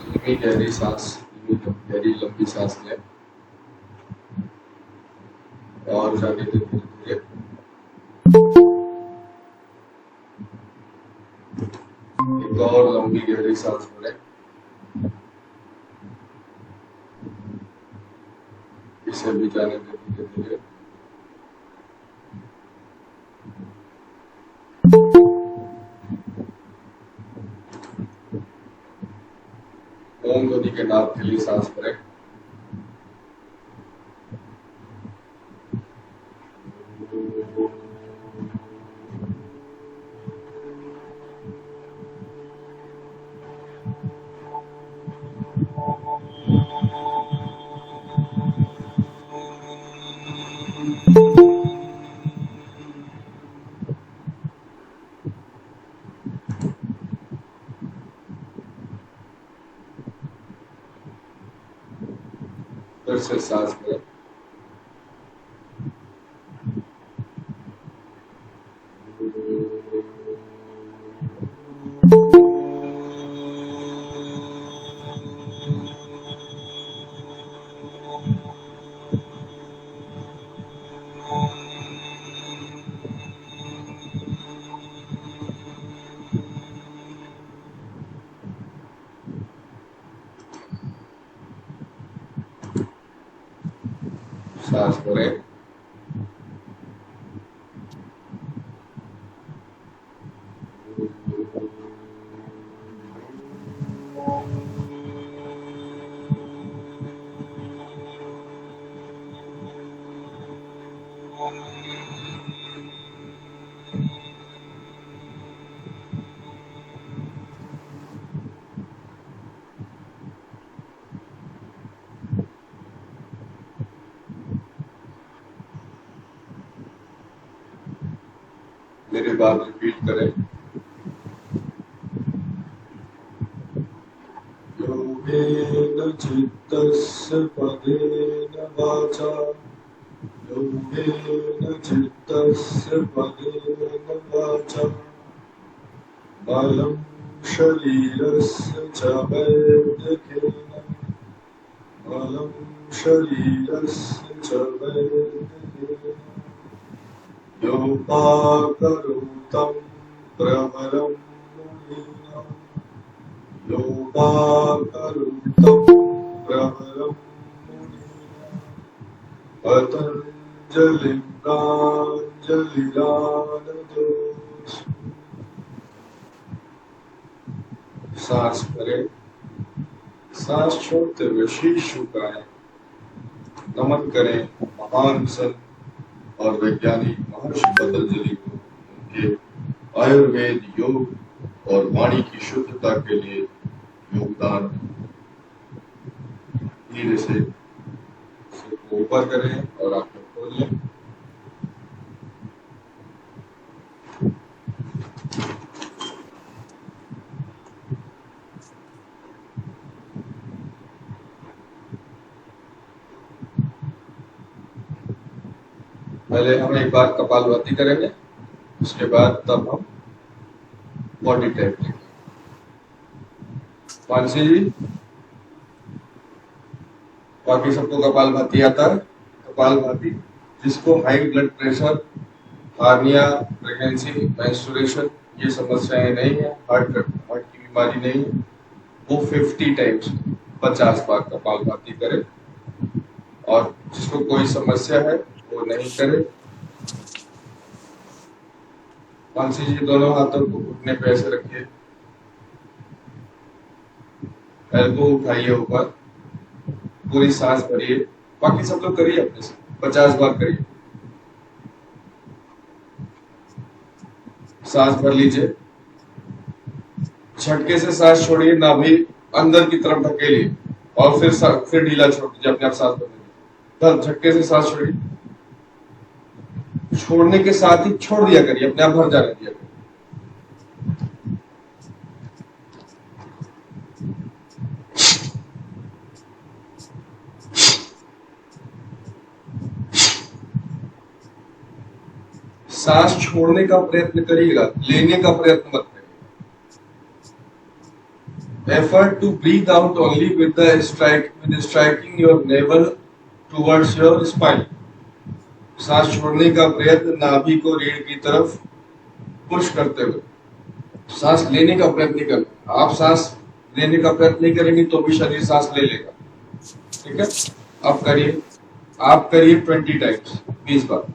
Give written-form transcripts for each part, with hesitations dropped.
धीमी गहरी सांस, गहरी लंबी सांस लें और जाने दें धीरे धीरे। एक और लंबी गहरी सांस भरें, इसे भी जाने दें धीरे धीरे। ओम ध्वनि के नाद के लिए सांस भरें। फिर से सांस भरें। सांस भरें। मेरे बाद रिपीट करें। योगेन चित्तस्य पदेन वाचा, योगेन चित्तस्य पदेन वाचा, बलं शरीरस्य च वैद्यकेन, बलं शरीरस्य च वैद्यकेन, योपाकरोतं प्रबलं मुनीनां, योपाकरोतं प्रबलं मुनीनां, पतञ्जलिं प्राञ्जलिरानतोऽस्मि। सांस भरें। सांस छोड़ते हुए शीश झुकाएं। नमन करें महान संत और वैज्ञानिक महर्षि पतंजलि को उनके आयुर्वेद, योग और वाणी की शुद्धता के लिए योगदान। धीरे से सिर को ऊपर करें और आंखें खोल लें। पहले हम एक बार कपालभाति करेंगे, उसके बाद तब हम बॉडी टाइप लेंगे। मानसी जी, बाकी सबको कपालभाति आता है? कपालभाति जिसको high blood pressure, hernia, pregnancy, menstruation ये समस्याएं नहीं है, हार्ट की बीमारी नहीं है, वो 50 टाइम्स 50 बार कपालभाति करे। और जिसको कोई समस्या है वो नहीं करे। मानसी जी, दोनों हाथों को घुटने पे ऐसे रखिए, एल्बो उठाइए ऊपर, पूरी सांस भरिए। बाकी सब लोग करिए अपने से, 50 बार करिए। सांस भर लीजिए, झटके से सांस छोड़िए, नाभि अंदर की तरफ ढकेलिए और फिर ढीला छोड़ दीजिए, अपने आप सांस भर। झटके से सांस छोड़िए, छोड़ने के साथ ही छोड़ दिया करिए, अपने आप भर जाने दिया करिए। सांस छोड़ने का प्रयत्न करिएगा, लेने का प्रयत्न मत करिए। effort to breathe out only with striking your navel towards your spine. सांस छोड़ने का प्रयत्न नाभि को रीढ़ की तरफ पुश करते हुए, सांस लेने का प्रयत्न नहीं करना। आप सांस लेने का प्रयत्न नहीं करेंगे तो भी शरीर सांस ले लेगा। ठीक है, आप करिए 20 टाइम्स, 20 बार।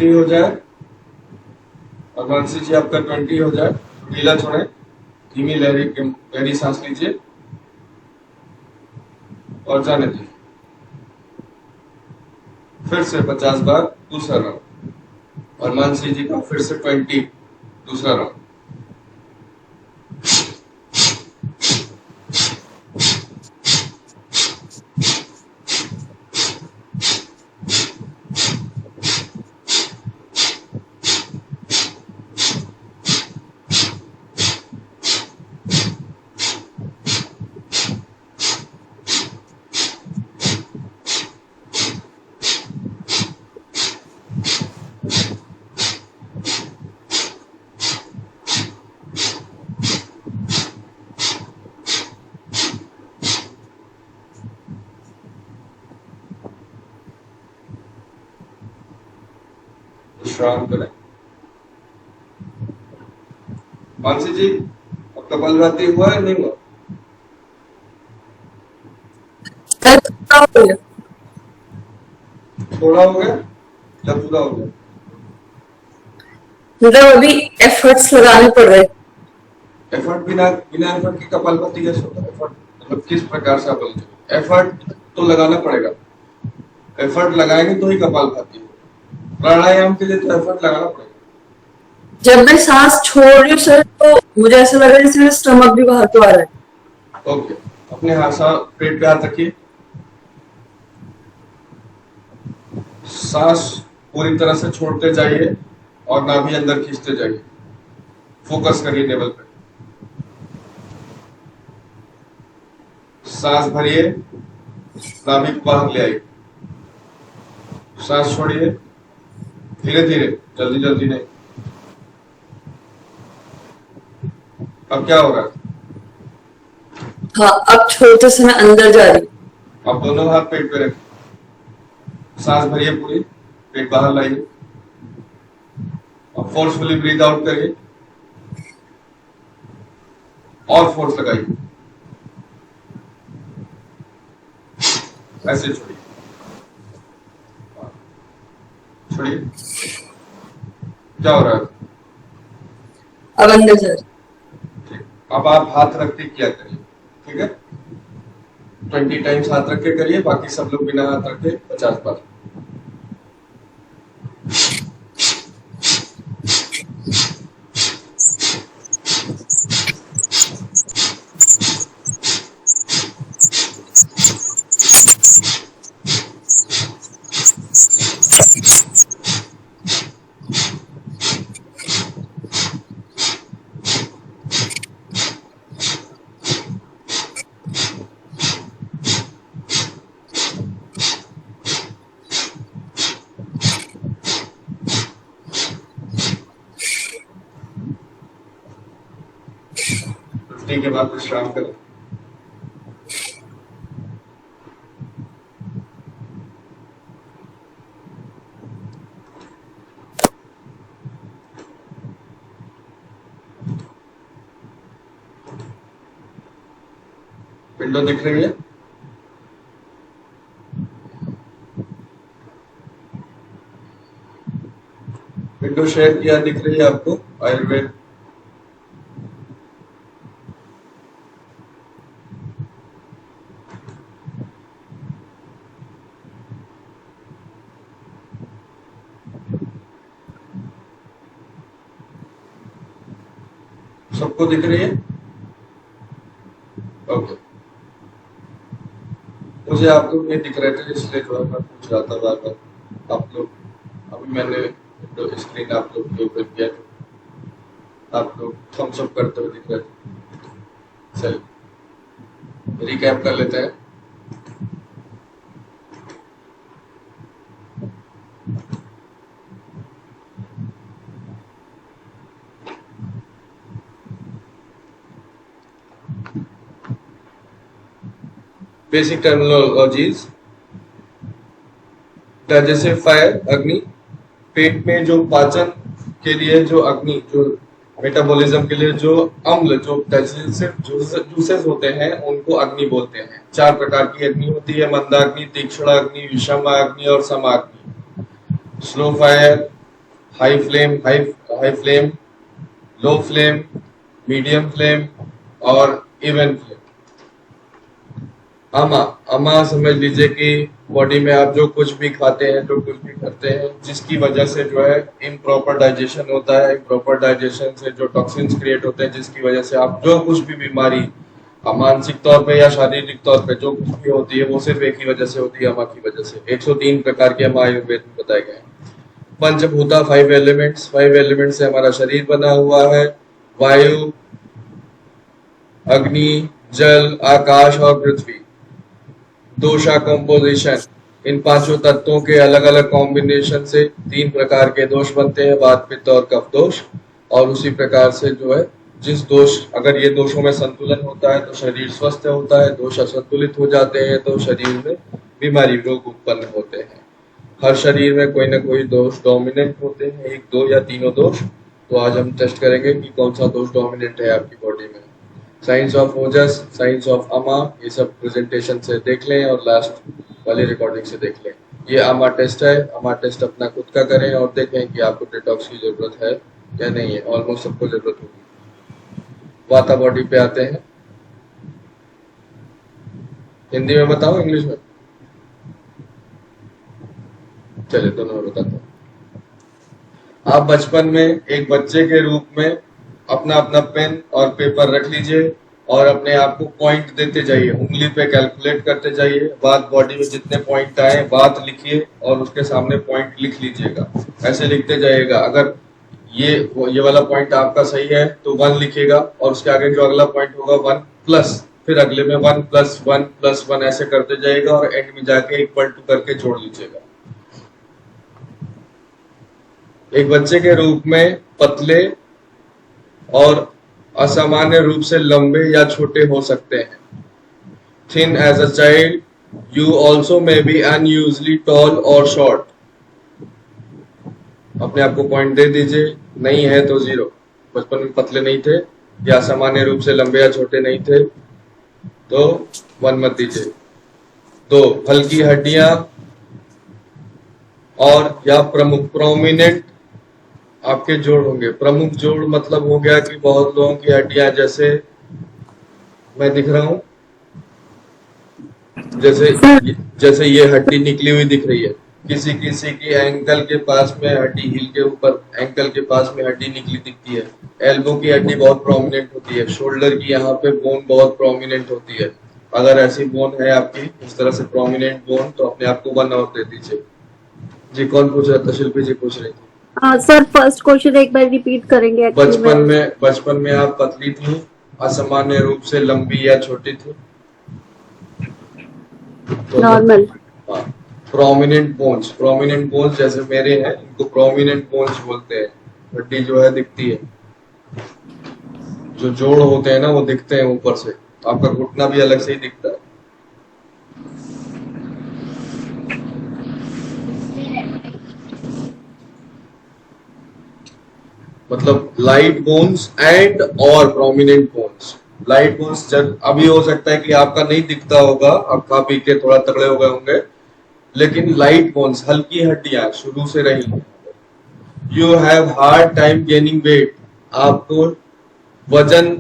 हो जाए और मानसी जी आपका 20 हो जाए। ढीला छोड़े, धीमी गहरी सांस लीजिए और जाने दीजिए। फिर से 50 बार दूसरा राउंड, और मानसी जी का फिर से 20 दूसरा राउंड। विश्राम करें। मानसी जी, अब कपालभाति हुआ है नहीं हुआ? थोड़ा हो गया या पूरा हो गया? मतलब अभी एफर्ट्स लगाने पड़ रहे। एफर्ट बिना एफर्ट की कपालभाति कैसे होता है? एफर्ट मतलब किस प्रकार से आप बोलते हैं? एफर्ट तो लगाना पड़ेगा, एफर्ट लगाएंगे तो ही कपालभाति होगा। प्राणायाम के लिए तो एफर्ट लगाना पड़ेगा। जब मैं सांस छोड़ रही हूँ सर, तो मुझे ऐसा लग रहा है जैसे स्टमक भी बाहर को आ रहा है। ओके, अपने हाथ पेट पे हाथ रखिए, सांस पूरी तरह से छोड़ते जाइए और नाभि अंदर खींचते जाइए। फोकस करिए नेवल पे। सांस भरिए, नाभि को बाहर ले आइए। सांस छोड़िए, धीरे धीरे, जल्दी जल्दी नहीं। अब क्या होगा? हाँ, अब छोड़ते समय अंदर जा रही। अब दोनों हाथ पेट पे रखिए, सांस भरिए पूरी, पेट बाहर लाइए और फोर्सफुली ब्रीथ आउट करिए और फोर्स लगाइए। ऐसे छोड़िए, छोड़िए। क्या हो रहा है? अब अंदर जा रही। अब आप हाथ रख के क्या करिए, ठीक है? 20 टाइम्स हाथ रख के करिए, बाकी सब लोग बिना हाथ रखे 50 बार। के बाद विश्राम करें। विंडो दिख रही है? विंडो शेयर किया दिख रही है आपको? आयुर्वेद सबको दिख रही है? ओके, मुझे आप लोग नहीं दिख रहे थे इसलिए जो है मैं पूछ रहा था बार बार। आप लोग, अभी मैंने तो स्क्रीन आप लोग के ऊपर किया, आप लोग थम्स अप करते हुए दिख रहे थे। चलिए रिकैप कर लेते हैं। Basic terminologies. डाइजेस्टिव फायर, अग्नि। पेट में जो पाचन के लिए जो अग्नि, जो मेटाबॉलिज्म के लिए जो अम्ल, जो डाइजेस्टिव जूसेस होते हैं उनको अग्नि बोलते हैं। 4 प्रकार की अग्नि होती है, मंदाग्नि, तीक्ष्ण अग्नि, विषम अग्नि और समाग्नि। Slow fire, high flame, low flame, medium flame और इवन फ्लेम। अमा समझ लीजिए कि बॉडी में आप जो कुछ भी खाते हैं, जो कुछ भी करते हैं, जिसकी वजह से जो है इम्प्रॉपर डाइजेशन होता है। इम्प्रॉपर डाइजेशन से जो टॉक्सिन्स क्रिएट होते हैं, जिसकी वजह से आप जो कुछ भी बीमारी मानसिक तौर पे या शारीरिक तौर पे जो कुछ भी होती है वो सिर्फ एक ही वजह से होती है, अमा की वजह से। 103 प्रकार के अमा आयुर्वेद में बताए गए हैं। पंचभूता, 5 एलिमेंट्स। 5 एलिमेंट से हमारा शरीर बना हुआ है। वायु, अग्नि, जल, आकाश और पृथ्वी। दोषा कंपोजिशन, इन 5 तत्वों के अलग अलग कॉम्बिनेशन से 3 प्रकार के दोष बनते हैं, वात, पित्त और कफ दोष। और उसी प्रकार से जो है जिस दोष, अगर ये दोषों में संतुलन होता है तो शरीर स्वस्थ होता है, दोष असंतुलित हो जाते हैं तो शरीर में बीमारी, रोग उत्पन्न होते हैं। हर शरीर में कोई ना कोई दोष डोमिनेंट होते हैं, 1, 2 या तीनों दोष। तो आज हम टेस्ट करेंगे कि कौन सा दोष डोमिनेंट है आपकी बॉडी में। Science of Ojas, science of अमा, ये सब प्रेजेंटेशन से देख लें और लास्ट वाली रिकॉर्डिंग से देख लें। ये अमा टेस्ट है। अमा टेस्ट अपना खुद का करें और देखें कि आपको डिटॉक्स की जरूरत है या नहीं है। ऑलमोस्ट सबको जरूरत होगी। वाता बॉडी पे आते हैं। हिंदी में बताओ, इंग्लिश में? चलिए दोनों में बताता हूँ। आप बचपन में एक बच्चे के रूप में अपना अपना पेन और पेपर रख लीजिए और अपने आप को पॉइंट देते जाइए, उंगली पे कैलकुलेट करते जाइए। बात बॉडी में जितने पॉइंट आए बात लिखिए और उसके सामने पॉइंट लिख लीजिएगा। ऐसे लिखते जाइएगा। अगर ये वाला पॉइंट आपका सही है तो 1 लिखिएगा और उसके आगे जो अगला पॉइंट होगा 1 प्लस, फिर अगले में 1 प्लस 1 प्लस 1 ऐसे करते जाइएगा और एंड में जाके इक्वल टू करके जोड़ लीजिएगा। एक बच्चे के रूप में पतले और असामान्य रूप से लंबे या छोटे हो सकते हैं। Thin as a child, you also may be unusually tall और शॉर्ट। अपने आप को पॉइंट दे दीजिए। नहीं है तो 0। बचपन में पतले नहीं थे या असामान्य रूप से लंबे या छोटे नहीं थे तो 1 मत दीजिए। 2, हल्की हड्डियां और या प्रमुख, प्रोमिनेंट आपके जोड़ होंगे। प्रमुख जोड़ मतलब हो गया कि बहुत लोगों की हड्डियां, जैसे मैं दिख रहा हूं, जैसे ये हड्डी निकली हुई दिख रही है। किसी की एंकल के पास में हड्डी, हील के ऊपर एंकल के पास में हड्डी निकली दिखती है। एल्बो की हड्डी बहुत प्रोमिनेंट होती है। शोल्डर की यहाँ पे बोन बहुत प्रोमिनेंट होती है। अगर ऐसी बोन है आपकी, इस तरह से प्रोमिनेंट बोन, तो अपने आप को 1 और दे दीजिए। जी कौन पूछ रहा था? शिल्पी जी पूछ रही थी। सर फर्स्ट क्वेश्चन एक बार रिपीट करेंगे? बचपन में आप पतली थी, असामान्य रूप से लंबी या छोटी थी? तो नॉर्मल। हाँ। प्रोमिनेंट बोन्स जैसे मेरे हैं, इनको प्रोमिनेंट बोन्स बोलते हैं। हड्डी जो है दिखती है, जो जोड़ होते हैं ना वो दिखते हैं ऊपर से। आपका घुटना भी अलग से ही दिखता है। मतलब लाइट बोन्स एंड और प्रोमिनेंट बोन्स। लाइट बोन्स अभी हो सकता है कि आपका नहीं दिखता होगा, आप खा पी के थोड़ा तगड़े हो गए होंगे, लेकिन लाइट बोन्स, हल्की हड्डियां शुरू से रही हैं। You have hard time gaining weight, आपको वजन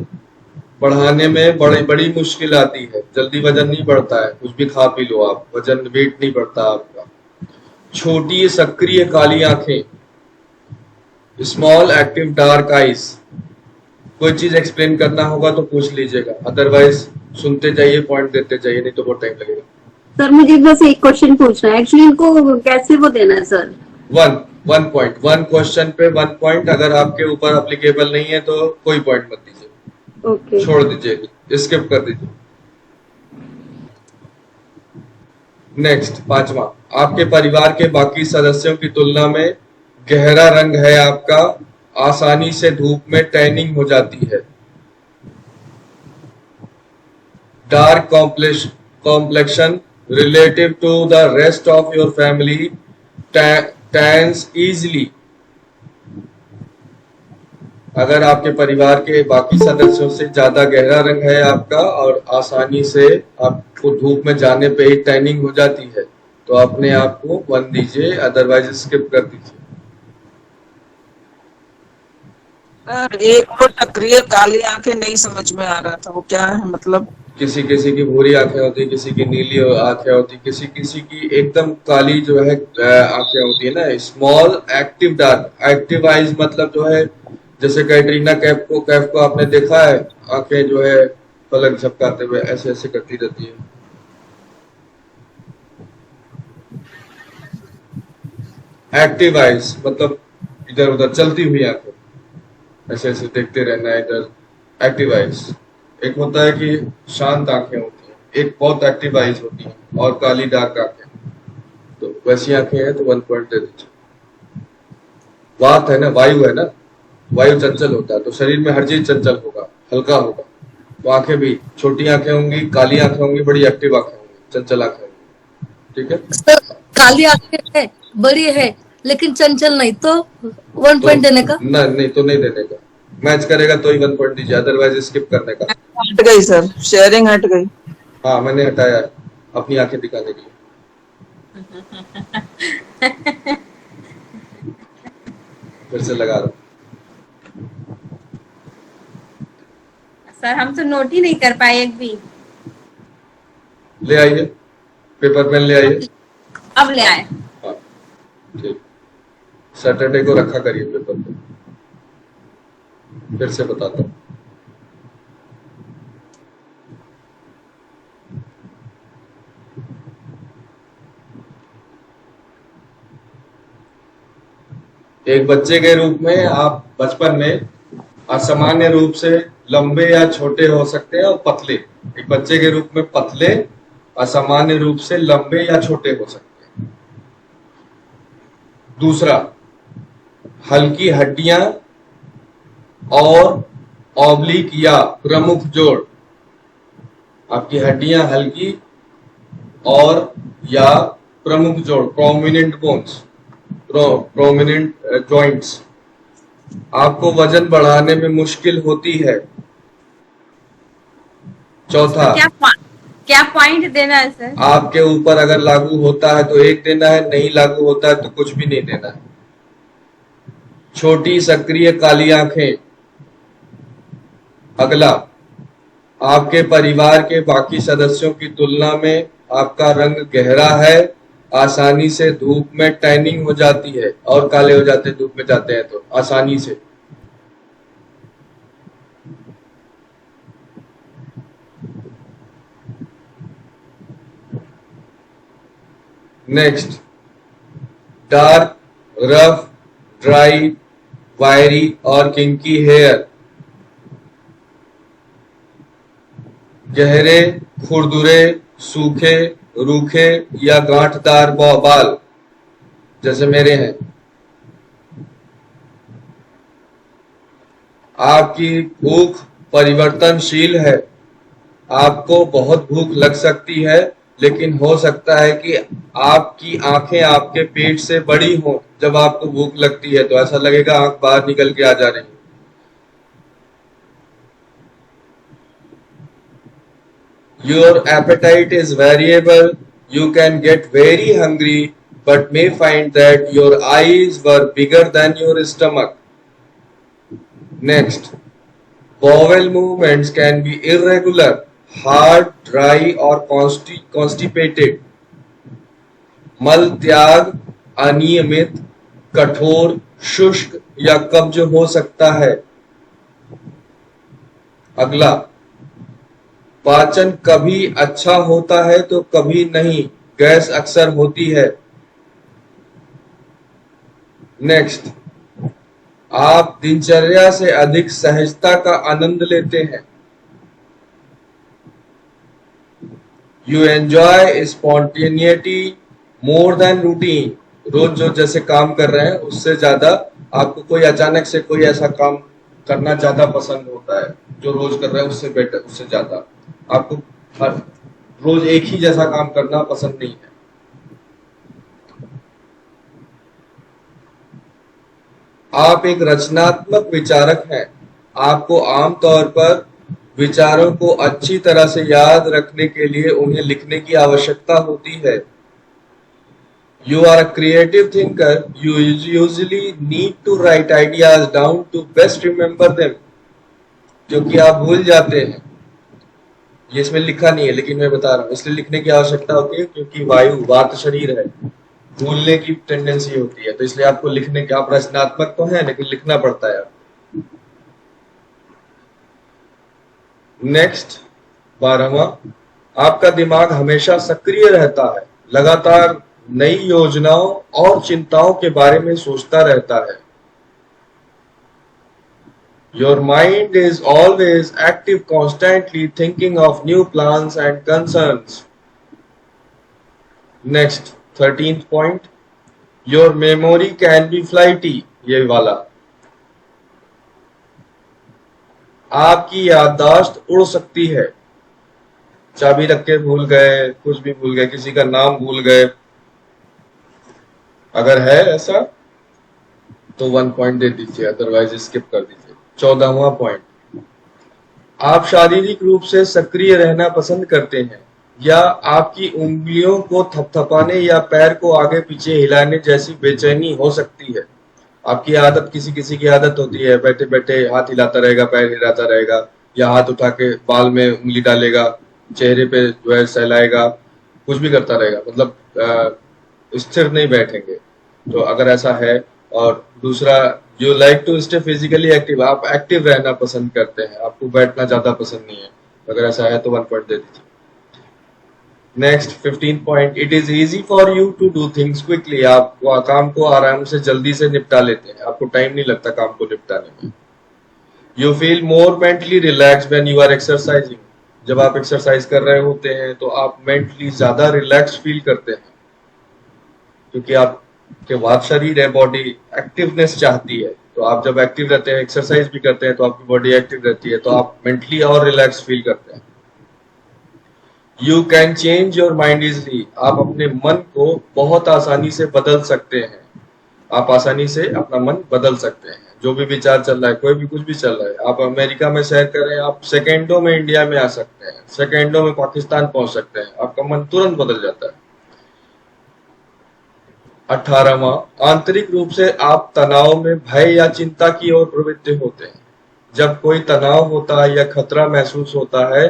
बढ़ाने में बड़ी मुश्किल आती है। जल्दी वजन नहीं बढ़ता है, कुछ भी खा पी लो आप, वजन वेट नहीं बढ़ता आपका। छोटी सक्रिय काली आंखें, स्मॉल एक्टिव डार्क आईज। कोई चीज एक्सप्लेन करना होगा तो पूछ लीजिएगा, अदरवाइज सुनते जाइए, पॉइंट देते जाइए, नहीं तो बहुत टाइम लगेगा। सर मुझे बस एक क्वेश्चन पूछना है एक्चुअली, इनको कैसे वो देना है सर? 1 1 पॉइंट, 1 क्वेश्चन पे 1 पॉइंट। अगर आपके ऊपर अप्लीकेबल नहीं है तो कोई पॉइंट मत दीजिए, ओके। छोड़ दीजिए, स्किप कर दीजिए। नेक्स्ट, 5वां, आपके परिवार के बाकी सदस्यों की तुलना में गहरा रंग है आपका, आसानी से धूप में टैनिंग हो जाती है। Dark complexion relative to the rest of your family, tans easily। अगर आपके परिवार के बाकी सदस्यों से ज्यादा गहरा रंग है आपका और आसानी से आपको धूप में जाने पे ही टैनिंग हो जाती है तो अपने आप को 1 दीजिए, अदरवाइज स्किप कर दीजिए। सर एक वो टकरी काली आंखें नहीं समझ में आ रहा था, वो क्या है मतलब? किसी किसी की भूरी आंखें होती, किसी की नीली आंखें होती, किसी किसी की एकदम काली जो है आंखें होती है ना। Small active dark, active eyes मतलब जो है जैसे कैटरीना कैफ को आपने देखा है, आंखें जो है पलक झपकाते हुए ऐसे ऐसे करती रहती है। एक्टिव आइज मतलब इधर उधर चलती हुई आंखें, ऐसे ऐसे देखते रहना है इधर, एक्टिव आइज। एक होता है कि शांत आंखें होती हैं, एक बहुत एक्टिव आइज होती हैं और काली डार्क आंखें। तो वैसी आंखें हैं तो 1 पॉइंट दे दीजिए। वात है ना, वायु है ना, वायु चंचल होता है तो शरीर में हर चीज चंचल होगा, हल्का होगा। तो आंखें भी छोटी आंखें होंगी, काली आंखें होंगी, बड़ी एक्टिव आंखें होंगी, चंचल आंखें होंगी। ठीक है सर, काली आंखें है, बड़ी है लेकिन चंचल नहीं, तो 1 पॉइंट देने का? नहीं तो नहीं देने का, मैच करेगा तो ही 1 पॉइंट दीजिए, अदरवाइज स्किप करने का। हट गई सर, शेयरिंग हट गई। हाँ मैंने हटाया है अपनी आंखें दिखाने के लिए। फिर से लगा रहा हूँ सर, हम तो नोट ही नहीं कर पाए एक भी। ले आइए, पेपर पेन ले आइए। अब ले आए। हाँ ठीक, सैटरडे को रखा करिए पेपर पे। फिर से बताता हूँ, एक बच्चे के रूप में आप बचपन में असामान्य रूप से लंबे या छोटे हो सकते हैं और पतले। एक बच्चे के रूप में पतले, असामान्य रूप से लंबे या छोटे हो सकते हैं। दूसरा, हल्की हड्डियां और ऑब्लिक या प्रमुख जोड़। आपकी हड्डियां हल्की और या प्रमुख जोड़, प्रोमिनेंट बोन्स, प्रोमिनेंट जॉइंट्स। आपको वजन बढ़ाने में मुश्किल होती है। चौथा, क्या पॉइंट देना है सर? आपके ऊपर अगर लागू होता है तो 1 देना है, नहीं लागू होता है तो कुछ भी नहीं देना है। छोटी सक्रिय काली आंखें। अगला, आपके परिवार के बाकी सदस्यों की तुलना में आपका रंग गहरा है, आसानी से धूप में टैनिंग हो जाती है और काले हो जाते हैं, धूप में जाते हैं तो आसानी से। नेक्स्ट, डार्क, रफ, ड्राई, वायरी और किंकी हेयर। गहरे, खुरदुरे, सूखे, रूखे या गांठदार बाल जैसे मेरे हैं। आपकी भूख परिवर्तनशील है। आपको बहुत भूख लग सकती है, लेकिन हो सकता है कि आपकी आंखें आपके पेट से बड़ी हों। जब आपको भूख लगती है तो ऐसा लगेगा आंख बाहर निकल के आ जा रही है। Your appetite is variable. You can get very hungry, but may find that your eyes were bigger than your stomach. Next, bowel movements can be irregular, hard, dry or constipated. मल त्याग अनियमित, कठोर, शुष्क या कब्ज हो सकता है। अगला, पाचन कभी अच्छा होता है तो कभी नहीं, गैस अक्सर होती है। नेक्स्ट, आप दिनचर्या से अधिक सहजता का आनंद लेते हैं। You enjoy spontaneity more than routine. रोज जो जैसे काम कर रहे हैं उससे ज्यादा आपको कोई अचानक से कोई ऐसा काम करना ज्यादा पसंद होता है जो रोज कर रहे हैं उससे बेटर, उससे ज्यादा आपको हर रोज एक ही जैसा काम करना पसंद नहीं है। आप एक रचनात्मक विचारक हैं। आपको आमतौर पर विचारों को अच्छी तरह से याद रखने के लिए उन्हें लिखने की आवश्यकता होती है। You are a creative thinker. You usually need to write ideas down to best remember them. क्योंकि आप भूल जाते हैं। ये इसमें लिखा नहीं है लेकिन मैं बता रहा हूँ, इसलिए लिखने की आवश्यकता होती है क्योंकि वायु वात शरीर है, भूलने की टेंडेंसी होती है, तो इसलिए आपको लिखने के, आप रचनात्मक तो हैं लेकिन लिखना पड़ता है। नेक्स्ट 12वां, आपका दिमाग हमेशा सक्रिय रहता है, लगातार नई योजनाओं और चिंताओं के बारे में सोचता रहता है। Your mind is always active, constantly thinking of new plans and concerns. Next, 13th point, your memory can be flighty. ये वाला, आपकी याददाश्त उड़ सकती है। चाबी रख के भूल गए, कुछ भी भूल गए, किसी का नाम भूल गए। अगर है ऐसा तो 1 पॉइंट दे दीजिए, अदरवाइज स्किप कर दीजिए। 14वां पॉइंट, आप शारीरिक रूप से सक्रिय रहना पसंद करते हैं या आपकी उंगलियों को थपथपाने या पैर को आगे पीछे हिलाने जैसी बेचैनी हो सकती है। आपकी आदत, किसी किसी की आदत होती है बैठे बैठे हाथ हिलाता रहेगा, पैर हिलाता रहेगा, या हाथ उठा के बाल में उंगली डालेगा, चेहरे पे जो है सहलाएगा, कुछ भी करता रहेगा, मतलब स्थिर नहीं बैठेंगे। तो अगर ऐसा है, और दूसरा, you like to stay physically active, आप एक्टिव रहना पसंद करते हैं, आपको बैठना ज्यादा पसंद नहीं है। अगर ऐसा है तो 1 पॉइंट दे दीजिए। Next 15 point, it is easy for you to do things quickly, आप काम को आराम से जल्दी से निपटा लेते हैं, आपको टाइम नहीं लगता काम को निपटाने में। You feel more mentally relax when you are exercising, जब आप एक्सरसाइज कर रहे होते हैं तो आप मेंटली ज्यादा रिलैक्स फील करते हैं, क्योंकि आपके वात शरीर है, बॉडी एक्टिवनेस चाहती है। तो आप जब एक्टिव रहते हैं, एक्सरसाइज भी करते हैं, तो आपकी बॉडी एक्टिव रहती है, तो आप मेंटली और रिलैक्स फील करते हैं। You can change your mind easily, आप अपने मन को बहुत आसानी से बदल सकते हैं। आप आसानी से अपना मन बदल सकते हैं। जो भी विचार चल रहा है, कोई भी कुछ भी चल रहा है, आप अमेरिका में सैर कर रहे हैं, आप सेकेंडों में इंडिया में आ सकते हैं, सेकेंडों में पाकिस्तान पहुंच सकते हैं, आपका मन तुरंत बदल जाता है। 18वां, आंतरिक रूप से आप तनाव में भय या चिंता की ओर प्रवृत्त होते हैं। जब कोई तनाव होता है या खतरा महसूस होता है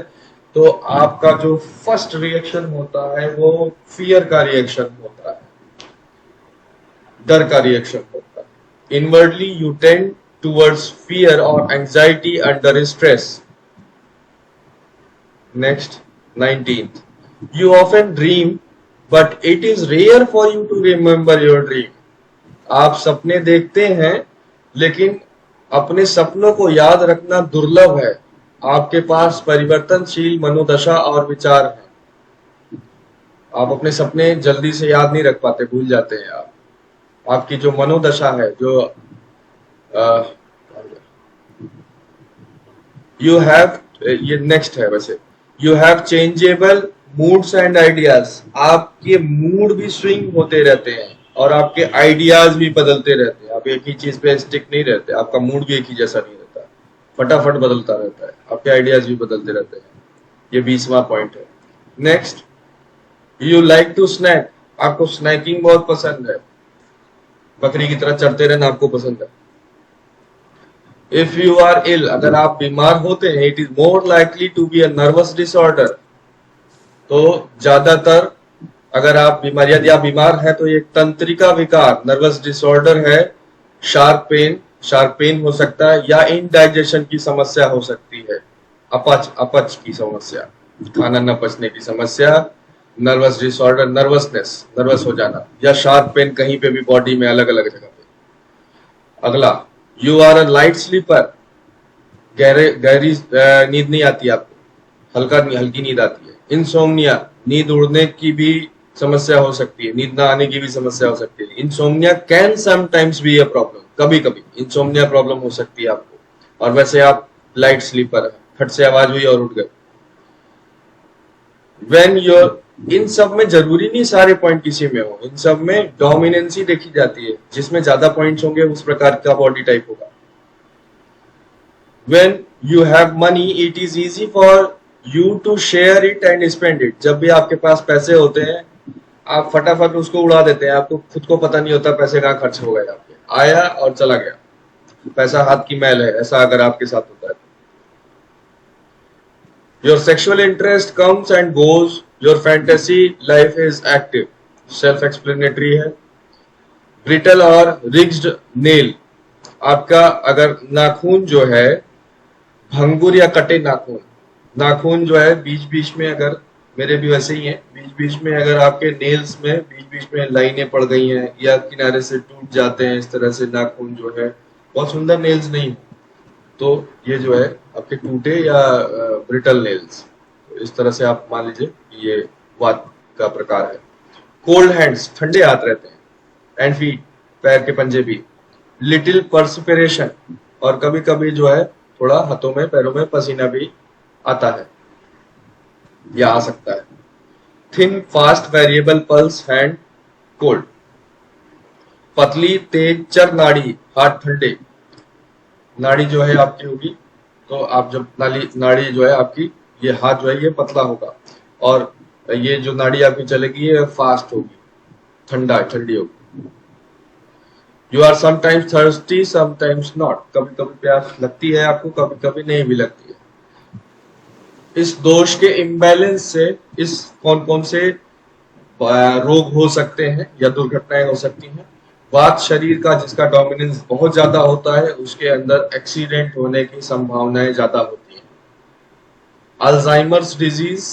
तो आपका जो फर्स्ट रिएक्शन होता है वो फियर का रिएक्शन होता है, डर का रिएक्शन होता है। Inwardly you tend towards fear और anxiety under stress. Next 19th, you often dream but it is rare for you to remember your dream, आप सपने देखते हैं लेकिन अपने सपनों को याद रखना दुर्लभ है। आपके पास परिवर्तनशील मनोदशा और विचार है, आप अपने सपने जल्दी से याद नहीं रख पाते, भूल जाते हैं आप। आपकी जो मनोदशा है, जो यू हैव, ये नेक्स्ट है वैसे, you have changeable moods and ideas, आपके मूड भी स्विंग होते रहते हैं और आपके आइडियाज भी बदलते रहते हैं। आप एक ही चीज पे स्टिक नहीं रहते, आपका मूड भी एक ही जैसा नहीं रहता, फटाफट बदलता रहता है, आपके आइडियाज भी बदलते रहते हैं। ये 20वां पॉइंट है। Next, you like to snack, आपको स्नैकिंग बहुत पसंद है, बकरी की तरह चढ़ते रहना आपको पसंद है। इफ यू आर इल, अगर आप बीमार होते हैं, it is more likely to be a nervous disorder, तो ज्यादातर अगर आप बीमार, यदि आप बीमार हैं तो ये तंत्रिका विकार, नर्वस डिसऑर्डर है। शार्प पेन हो सकता है, या इनडाइजेशन की समस्या हो सकती है, अपच की समस्या, खाना न पचने की समस्या, नर्वस डिसऑर्डर, नर्वस हो जाना, या शार्प पेन कहीं पे भी बॉडी में अलग अलग जगह पे। अगला, you are a light sleeper, गहरी नींद नहीं आती आपको, हल्की नींद आती है। इंसोम्निया, नींद उड़ने की भी समस्या हो सकती है, नींद ना आने की भी समस्या हो सकती है। Insomnia can sometimes be a problem, कभी कभी इंसोम्निया प्रॉब्लम हो सकती है आपको, और वैसे आप लाइट स्लीपर है, फट से आवाज हुई और उठ गए। व्हेन योर, इन सब में जरूरी नहीं सारे पॉइंट किसी में हो, इन सब में डोमिनेंसी देखी जाती है, जिसमें ज्यादा पॉइंट्स होंगे उस प्रकार का बॉडी टाइप होगा। When you have money, it is easy for you to share it and spend it. जब भी आपके पास पैसे होते हैं, आप फटाफट उसको उड़ा देते हैं, आपको खुद को पता नहीं होता पैसे कहाँ खर्च हो गए आपके, आया और चला गया, पैसा हाथ की मैल है, ऐसा अगर आपके साथ होता है। Your sexual interest comes and goes, your fantasy life is active, self explanatory है। Brittle और ridged nail, आपका अगर नाखून जो है भंगुर या कटे नाखून, नाखून जो है बीच बीच में, अगर मेरे भी वैसे ही हैं, बीच बीच में अगर आपके नेल्स में बीच बीच में लाइनें पड़ गई हैं या किनारे से टूट जाते हैं, इस तरह से नाखून जो है बहुत सुंदर नेल्स नहीं, तो ये जो है आपके टूटे या ब्रिटल नेल्स, तो इस तरह से आप मान लीजिए ये वात का प्रकार है। कोल्ड हैंड्स, ठंडे हाथ रहते हैं, एंड फीट, पैर के पंजे भी। लिटिल पर्सपिरेशन, और कभी कभी जो है थोड़ा हाथों में पैरों में पसीना भी आता है या आ सकता है। Thin fast variable pulse, hand cold. पतली तेज चर नाड़ी, हाथ ठंडे, नाड़ी जो है आपकी होगी, तो आप जब नाड़ी जो है आपकी, ये हाथ जो है ये पतला होगा, और ये जो नाड़ी आपकी चलेगी ये फास्ट होगी, ठंडी होगी। You are sometimes thirsty sometimes not, कभी कभी प्यास लगती है आपको, कभी कभी नहीं भी लगती है। इस दोष के इम्बैलेंस से इस कौन कौन से रोग हो सकते हैं या दुर्घटनाएं हो सकती हैं। वात शरीर का जिसका डोमिनेंस बहुत ज्यादा होता है, उसके अंदर एक्सीडेंट होने की संभावनाएं ज्यादा होती हैं। अल्जाइमर्स डिजीज,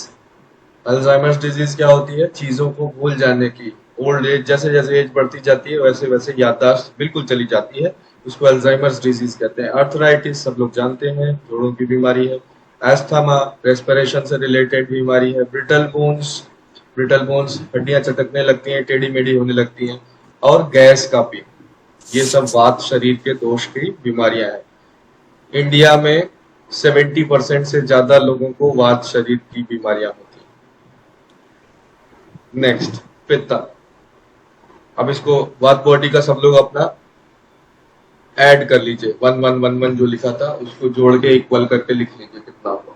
अल्जाइमर्स डिजीज क्या होती है? चीजों को भूल जाने की, ओल्ड एज, जैसे जैसे एज बढ़ती जाती है वैसे वैसे याददाश्त बिल्कुल चली जाती है, उसको अल्जाइमर्स डिजीज कहते हैं। अर्थराइटिस सब लोग जानते हैं, जोड़ों की बीमारी है। एस्थमा, रेस्पिरेशन से रिलेटेड बीमारी है। ब्रिटल बोन्स, हड्डियां चटकने लगती हैं, टेढ़ी मेढ़ी होने लगती हैं। और गैस का पी, ये सब वात शरीर के दोष की बीमारियां हैं। इंडिया में 70% से ज्यादा लोगों को वात शरीर की बीमारियां होती हैं। नेक्स्ट, पित्ता। अब इसको वात बॉडी का सब लोग अपना ऐड कर लीजिए, 1 जो लिखा था उसको जोड़ के इक्वल करके लिख लीजिए कितना होगा।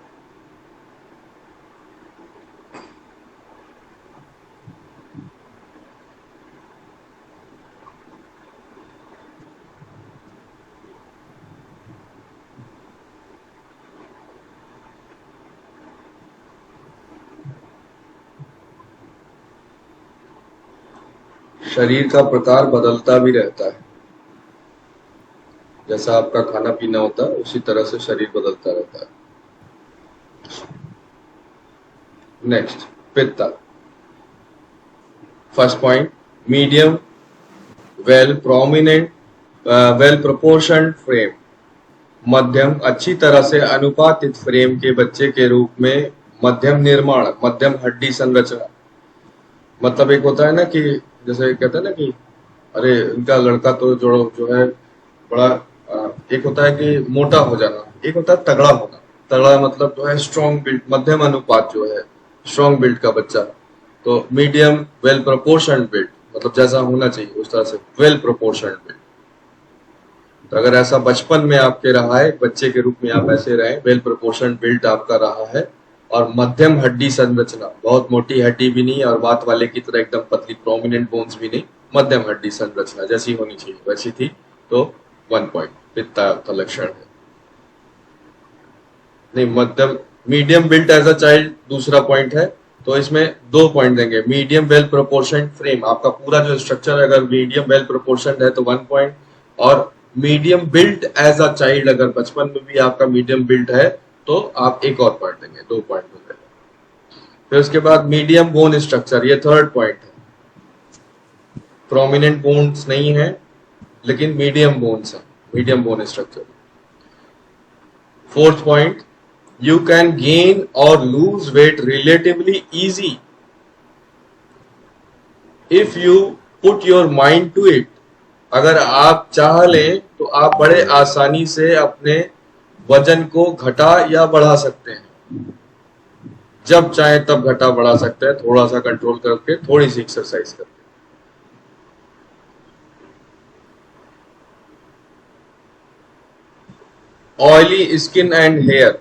शरीर का प्रकार बदलता भी रहता है, जैसा आपका खाना पीना होता है उसी तरह से शरीर बदलता रहता है। Next, pitta. First point, medium well proportion frame, मध्यम अच्छी तरह से अनुपातित फ्रेम के बच्चे के रूप में मध्यम निर्माण, मध्यम हड्डी संरचना। मतलब एक होता है ना कि जैसे कहते हैं ना कि अरे इनका लड़का तो जो है बड़ा, एक होता है कि मोटा हो जाना, एक होता है तगड़ा होना। तगड़ा मतलब जो है स्ट्रॉन्ग बिल्ड, मध्यम अनुपात जो है स्ट्रॉन्ग बिल्ड का बच्चा। तो मीडियम वेल प्रोपोर्शन बिल्ड, मतलब जैसा होना चाहिए उस तरह से वेल प्रोपोर्शन बिल्ड। तो अगर ऐसा बचपन में आपके रहा है, बच्चे के रूप में आप ऐसे रहे, वेल प्रोपोर्शन बिल्ड आपका रहा है, और मध्यम हड्डी संरचना, बहुत मोटी हड्डी भी नहीं और वात वाले की तरह एकदम पतली प्रोमिनेंट बोन्स भी नहीं, मध्यम हड्डी संरचना जैसी होनी चाहिए वैसी थी, तो 1 पॉइंट पित्ता का लक्षण है। नहीं, मध्यम medium built as a child दूसरा पॉइंट है, तो इसमें 2 पॉइंट देंगे। मीडियम वेल प्रोपोर्शन फ्रेम, आपका पूरा जो स्ट्रक्चर अगर मीडियम वेल प्रोपोर्शन है तो 1 पॉइंट, और medium built as a child, अगर बचपन में भी आपका मीडियम बिल्ट है तो आप 1 और पॉइंट देंगे, 2 पॉइंट हो गए। फिर उसके बाद मीडियम बोन स्ट्रक्चर, ये 3rd पॉइंट है। प्रोमिनेंट बोन्स नहीं है, लेकिन मीडियम बोन्स है, medium bone structure. Fourth point, you can gain or lose weight relatively easy if you put your mind to it। अगर आप चाह लें तो आप बड़े आसानी से अपने वजन को घटा या बढ़ा सकते हैं। जब चाहे तब घटा बढ़ा सकते हैं, थोड़ा सा कंट्रोल करके, थोड़ी सी एक्सरसाइज करके। Oily skin and hair.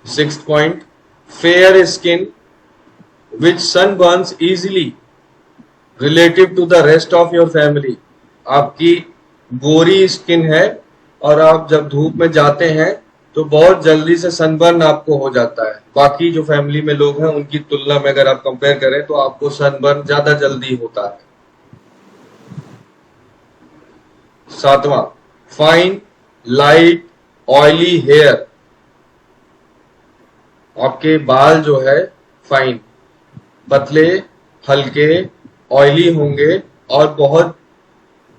Sixth point, fair skin which sunburns easily relative to the rest of your family। आपकी गोरी स्किन है और आप जब धूप में जाते हैं तो बहुत जल्दी से सनबर्न आपको हो जाता है। बाकी जो फैमिली में लोग हैं उनकी तुलना में अगर आप कंपेयर करें तो आपको सनबर्न ज्यादा जल्दी होता है। सातवां, फाइन लाइट ऑयली हेयर। आपके बाल जो है फाइन, पतले, हल्के, ऑयली होंगे और बहुत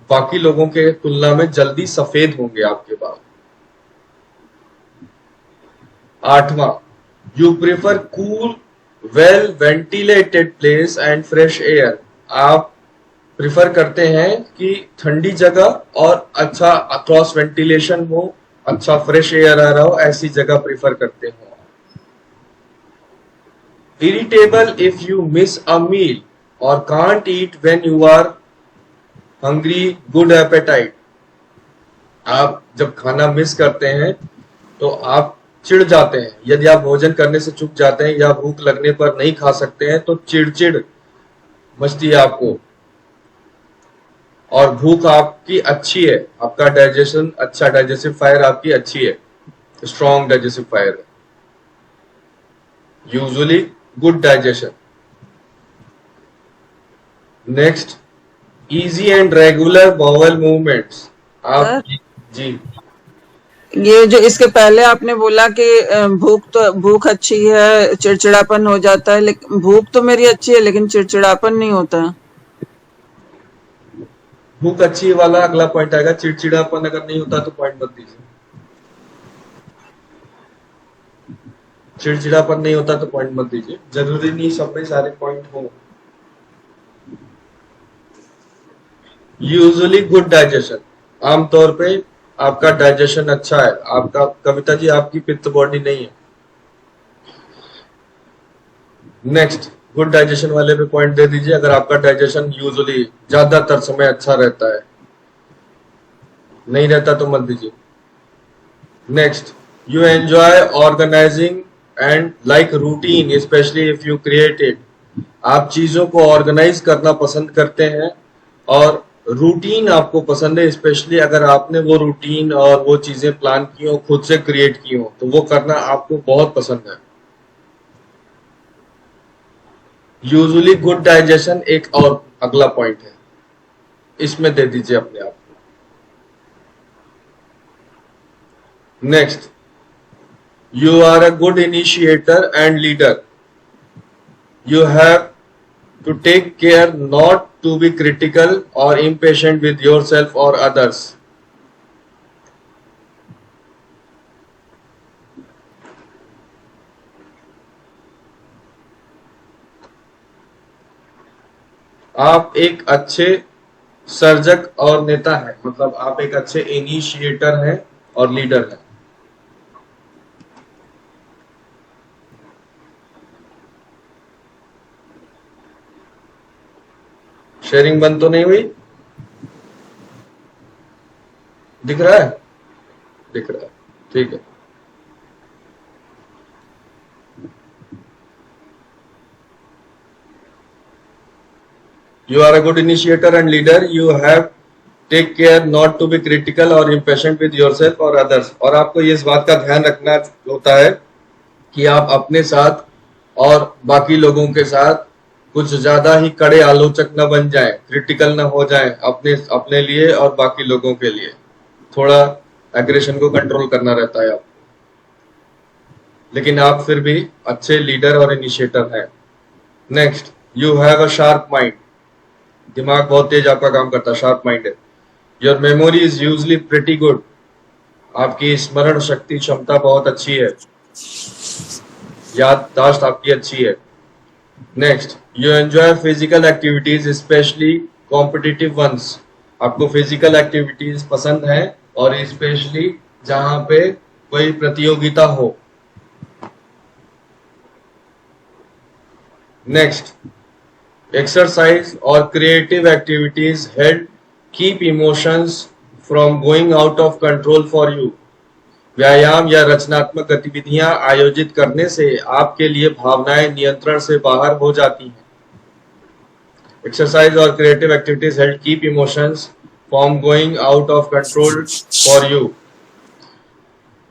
बाकी लोगों के तुलना में जल्दी सफेद होंगे आपके बाल। आठवां, you prefer cool well ventilated place and fresh air. आप प्रिफर करते हैं कि ठंडी जगह और अच्छा क्रॉस वेंटिलेशन हो, अच्छा फ्रेश एयर आ रहा हो, ऐसी जगह प्रिफर करते हो। Irritable if you miss a meal or can't eat when you are hungry, good appetite। आप जब खाना मिस करते हैं तो आप चिढ़ जाते हैं। यदि आप भोजन करने से चूक जाते हैं या भूख लगने पर नहीं खा सकते हैं तो चिड़चिड़ मचती है आपको। और भूख आपकी अच्छी है, आपका डाइजेशन अच्छा, डाइजेस्टिव फायर आपकी अच्छी है, स्ट्रॉन्ग डाइजेस्टिव फायर है, usually good digestion. Next, easy and regular bowel movements. आप जी ये जो इसके पहले आपने बोला कि भूख अच्छी है, चिड़चिड़ापन हो जाता है, लेकिन भूख तो मेरी अच्छी है लेकिन चिड़चिड़ापन नहीं होता। भूख अच्छी वाला अगला पॉइंट आएगा। चिड़चिड़ापन अगर नहीं होता तो पॉइंट मत दीजिए। चिड़चिड़ापन नहीं होता तो पॉइंट मत दीजिए। जरूरी नहीं सब में सारे पॉइंट हो। यूजुअली गुड डाइजेशन, आमतौर पे आपका डाइजेशन अच्छा है। आपका, कविता जी, आपकी पित्त बॉडी नहीं है। नेक्स्ट, गुड डाइजेशन वाले पे पॉइंट दे दीजिए अगर आपका डाइजेशन यूजुअली ज्यादातर समय अच्छा रहता है। नहीं रहता तो मत दीजिए। Next, you enjoy organising and like routine especially if you create it. आप चीजों को ऑर्गेनाइज करना पसंद करते हैं और रूटीन आपको पसंद है, स्पेशली अगर आपने वो रूटीन और वो चीजें प्लान की हो, खुद से क्रिएट की हो, तो वो करना आपको बहुत पसंद है। यूजुअली गुड डाइजेशन एक और अगला पॉइंट है, इसमें दे दीजिए अपने आप को। Next, you are a good initiator and leader। You have to take care not to be critical or impatient with yourself or others। आप एक अच्छे सर्जक और नेता हैं, मतलब आप एक अच्छे इनिशिएटर हैं और लीडर हैं। शेयरिंग बंद तो नहीं हुई? दिख रहा है? दिख रहा है, ठीक है। You are a good initiator and leader। You have take care not to be critical or impatient with yourself or others। और आपको ये इस बात का ध्यान रखना होता है कि आप अपने साथ और बाकी लोगों के साथ कुछ ज्यादा ही कड़े आलोचक न बन जाएं, क्रिटिकल न हो जाएं अपने लिए और बाकी लोगों के लिए। थोड़ा एग्रेशन को कंट्रोल करना रहता है आपको, लेकिन आप फिर भी अच्छे लीडर और इनिशिएटर हैं। Next, you have a sharp mind. दिमाग बहुत तेज आपका काम करता है, sharp minded. Your memory is usually pretty good, आपकी स्मरण शक्ति क्षमता बहुत अच्छी है, याददाश्त आपकी अच्छी है। Next, you enjoy physical activities especially competitive ones, आपको फिजिकल एक्टिविटीज पसंद है और स्पेशली जहां पे कोई प्रतियोगिता हो। नेक्स्ट, एक्सरसाइज और creative activities help keep emotions from going out of control for you, व्यायाम या रचनात्मक गतिविधियां आयोजित करने से आपके लिए भावनाएं नियंत्रण से बाहर हो जाती हैं। एक्सरसाइज और creative activities help keep emotions from going out of control for you,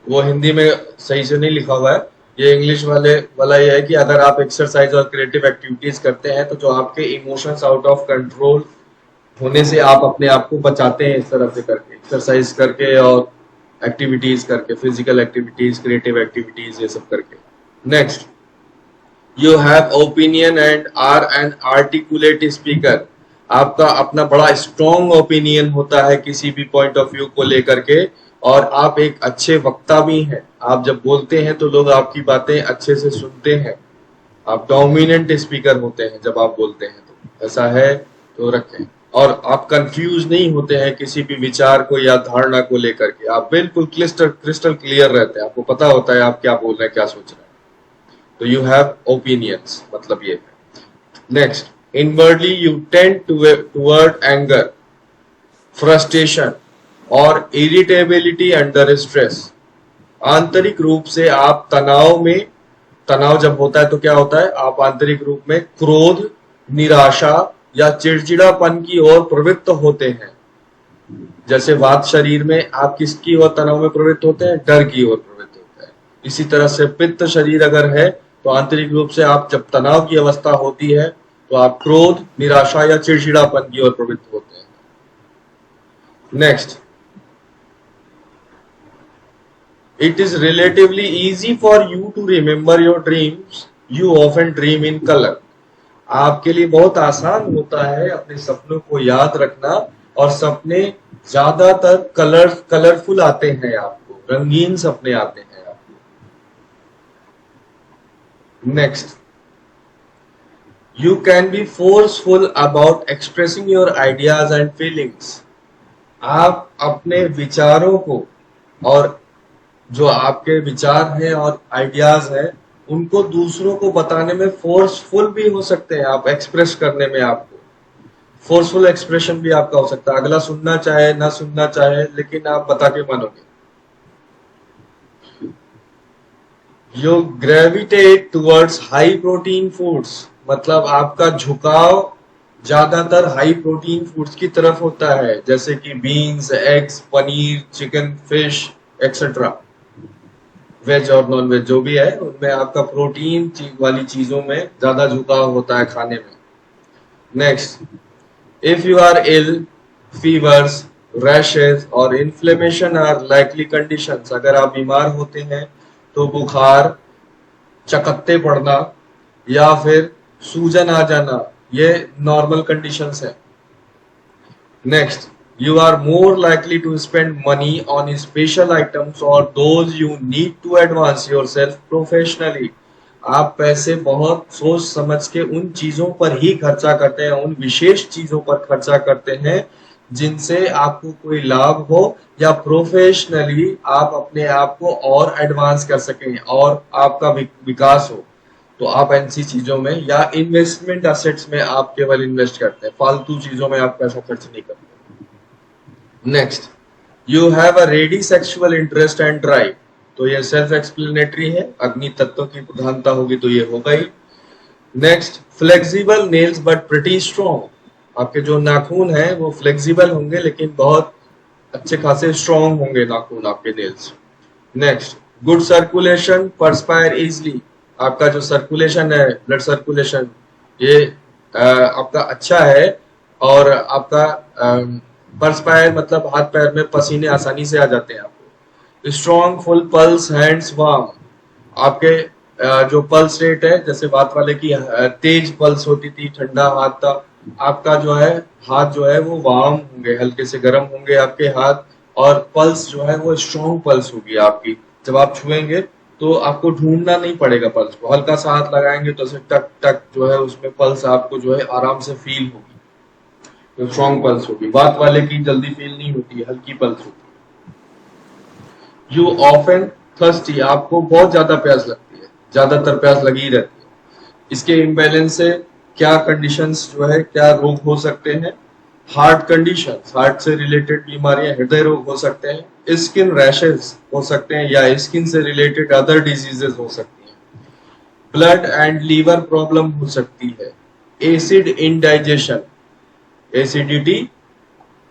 वो हिंदी में सही से नहीं लिखा हुआ है, ये इंग्लिश वाला ये है कि अगर आप एक्सरसाइज और क्रिएटिव एक्टिविटीज करते हैं तो जो आपके इमोशंस आउट ऑफ कंट्रोल होने से आप अपने आप को बचाते हैं इस तरह से करके, एक्सरसाइज करके और एक्टिविटीज करके, फिजिकल एक्टिविटीज, क्रिएटिव एक्टिविटीज, ये सब करके। Next, you have opinion and are an articulate speaker, आपका अपना बड़ा स्ट्रॉन्ग ओपिनियन होता है किसी भी पॉइंट ऑफ व्यू को लेकर के, और आप एक अच्छे वक्ता भी हैं। आप जब बोलते हैं तो लोग आपकी बातें अच्छे से सुनते हैं, आप डोमिनेंट स्पीकर होते हैं जब आप बोलते हैं, तो ऐसा है तो रखें। और आप कंफ्यूज नहीं होते हैं किसी भी विचार को या धारणा को लेकर के, आप बिल्कुल क्रिस्टल क्लियर रहते हैं, आपको पता होता है आप क्या बोल रहे हैं, क्या सोच रहे हैं। तो यू हैव ओपिनियंस, मतलब ये है। Next, inwardly you tend toward anger, frustration और इरिटेबिलिटी अंडर स्ट्रेस, आंतरिक रूप से आप तनाव जब होता है तो क्या होता है, आप आंतरिक रूप में क्रोध, निराशा या चिड़चिड़ापन की ओर प्रवृत्त होते हैं। जैसे वात शरीर में आप किसकी ओर तनाव में प्रवृत्त होते हैं, डर की ओर प्रवृत्त होते हैं। इसी तरह से पित्त शरीर अगर है तो आंतरिक रूप से आप जब तनाव की अवस्था होती है तो आप क्रोध, निराशा या चिड़चिड़ापन की ओर प्रवृत्त होते हैं। Next, it is relatively easy for you to remember your dreams, you often dream in color, आपके लिए बहुत आसान होता है अपने सपनों को याद रखना, और सपने ज्यादातर कलरफुल आते हैं, आपको रंगीन सपने आते हैं आपको। Next, you can be forceful about expressing your ideas and feelings, आप अपने विचारों को और जो आपके विचार हैं और आइडियाज हैं उनको दूसरों को बताने में फोर्सफुल भी हो सकते हैं, आप एक्सप्रेस करने में आपको फोर्सफुल एक्सप्रेशन भी आपका हो सकता है, अगला सुनना चाहे ना सुनना चाहे लेकिन आप बता के मानोगे। You gravitate towards high protein foods, मतलब आपका झुकाव ज्यादातर हाई प्रोटीन फूड्स की तरफ होता है, जैसे कि beans, eggs, paneer, chicken, fish etcetera, veg और नॉन वेज जो भी है उनमें आपका प्रोटीन वाली चीजों में ज्यादा झुकाव होता है खाने में। Next, if you are ill, fevers, rashes और इन्फ्लेमेशन आर लाइकली कंडीशंस, अगर आप बीमार होते हैं तो बुखार, चकत्ते पड़ना या फिर सूजन आ जाना, ये नॉर्मल कंडीशंस है। Next, you are more likely to spend money on special items or those you need to advance yourself professionally, आप पैसे बहुत सोच समझ के उन चीजों पर ही खर्चा करते हैं, उन विशेष चीजों पर खर्चा करते हैं जिनसे आपको कोई लाभ हो या प्रोफेशनली आप अपने आप को और एडवांस कर सकें और आपका विकास हो, तो आप ऐसी चीजों में या इन्वेस्टमेंट एसेट्स में आप केवल इन्वेस्ट करते हैं, फालतू चीजों में आप पैसा खर्च नहीं करते। Next, you have a ready sexual interest and drive, तो ये सेल्फ एक्सप्लेनेटरी है, अग्नि तत्व की प्रधानता होगी तो ये होगा ही। Next, flexible nails but pretty strong, आपके जो नाखून हैं वो फ्लेक्सिबल होंगे लेकिन बहुत अच्छे खासे स्ट्रॉन्ग होंगे नाखून आपके nails. Next, good circulation, perspire easily, आपका जो सर्कुलेशन है, ब्लड सर्कुलेशन, ये आपका अच्छा है और आपका परस्पायर मतलब हाथ पैर में पसीने आसानी से आ जाते हैं आपको। Strong full pulse, hands warm, आपके जो पल्स रेट है, जैसे बात वाले की तेज पल्स होती थी, ठंडा हाथ था, आपका जो है हाथ जो है वो वार्म होंगे, हल्के से गर्म होंगे आपके हाथ, और पल्स जो है वो स्ट्रॉन्ग पल्स होगी आपकी। जब आप छुएंगे तो आपको ढूंढना नहीं पड़ेगा पल्स को, हल्का सा हाथ लगाएंगे तो ऐसे टक टक जो है उसमें पल्स आपको जो है आराम से फील होगी, तो स्ट्रॉन्ग पल्स होगी। बात वाले की जल्दी फील नहीं होती है, हल्की पल्स होती है। यू ऑफन थर्स्टी, आपको बहुत ज्यादा प्यास लगती है, ज्यादातर प्यास लगी रहती है। इसके इम्बैलेंस से क्या कंडीशंस जो है, क्या रोग हो सकते हैं? हार्ट कंडीशन, हार्ट से रिलेटेड बीमारियां, हृदय रोग हो सकते हैं, स्किन रैशेस हो सकते हैं, या स्किन से रिलेटेड अदर डिजीजेस हो सकती हैं, ब्लड एंड लीवर प्रॉब्लम हो सकती है, एसिड इंडाइजेशन, एसिडिटी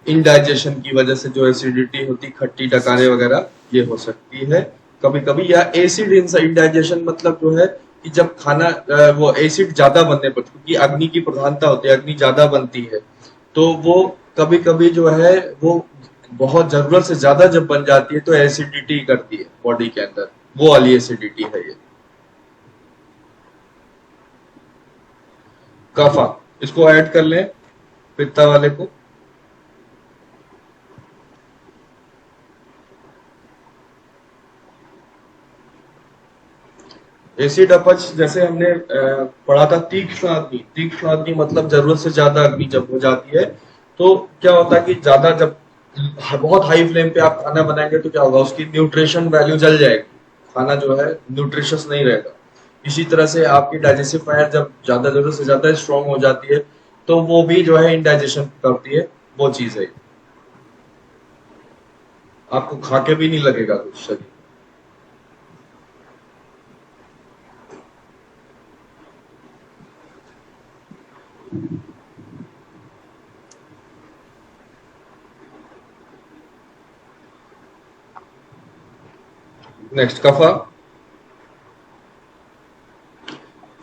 इंडाइजेशन की वजह से जो एसिडिटी होती, खट्टी डकारे वगैरह, ये हो सकती है कभी कभी। या एसिड इंडाइजेशन मतलब जो है कि जब खाना वो एसिड ज्यादा बनने पर, क्योंकि अग्नि की प्रधानता होती है, अग्नि ज्यादा बनती है, तो वो कभी कभी जो है वो बहुत जरूरत से ज्यादा जब बन जाती है तो एसिडिटी करती है बॉडी के अंदर, वो वाली एसिडिटी है ये। कफा, इसको ऐड कर लें पित्ता वाले को। एसिड अपच जैसे हमने पढ़ा था, तीक्ष्ण अग्नि, तीक्ष्ण अग्नि मतलब जरूरत से ज्यादा अग्नि जब हो जाती है तो क्या होता है कि ज्यादा जब बहुत हाई फ्लेम पे आप खाना बनाएंगे तो क्या होगा, उसकी न्यूट्रिशन वैल्यू जल जाएगी, खाना जो है न्यूट्रिशियस नहीं रहेगा। इसी तरह से आपकी डाइजेस्टिव फायर जब ज्यादा जरूरत से ज्यादा स्ट्रांग हो जाती है तो वो भी जो है इंडाइजेशन करती है, वो चीज है। आपको खा के भी नहीं लगेगा कुछ शरीर। Next, kapha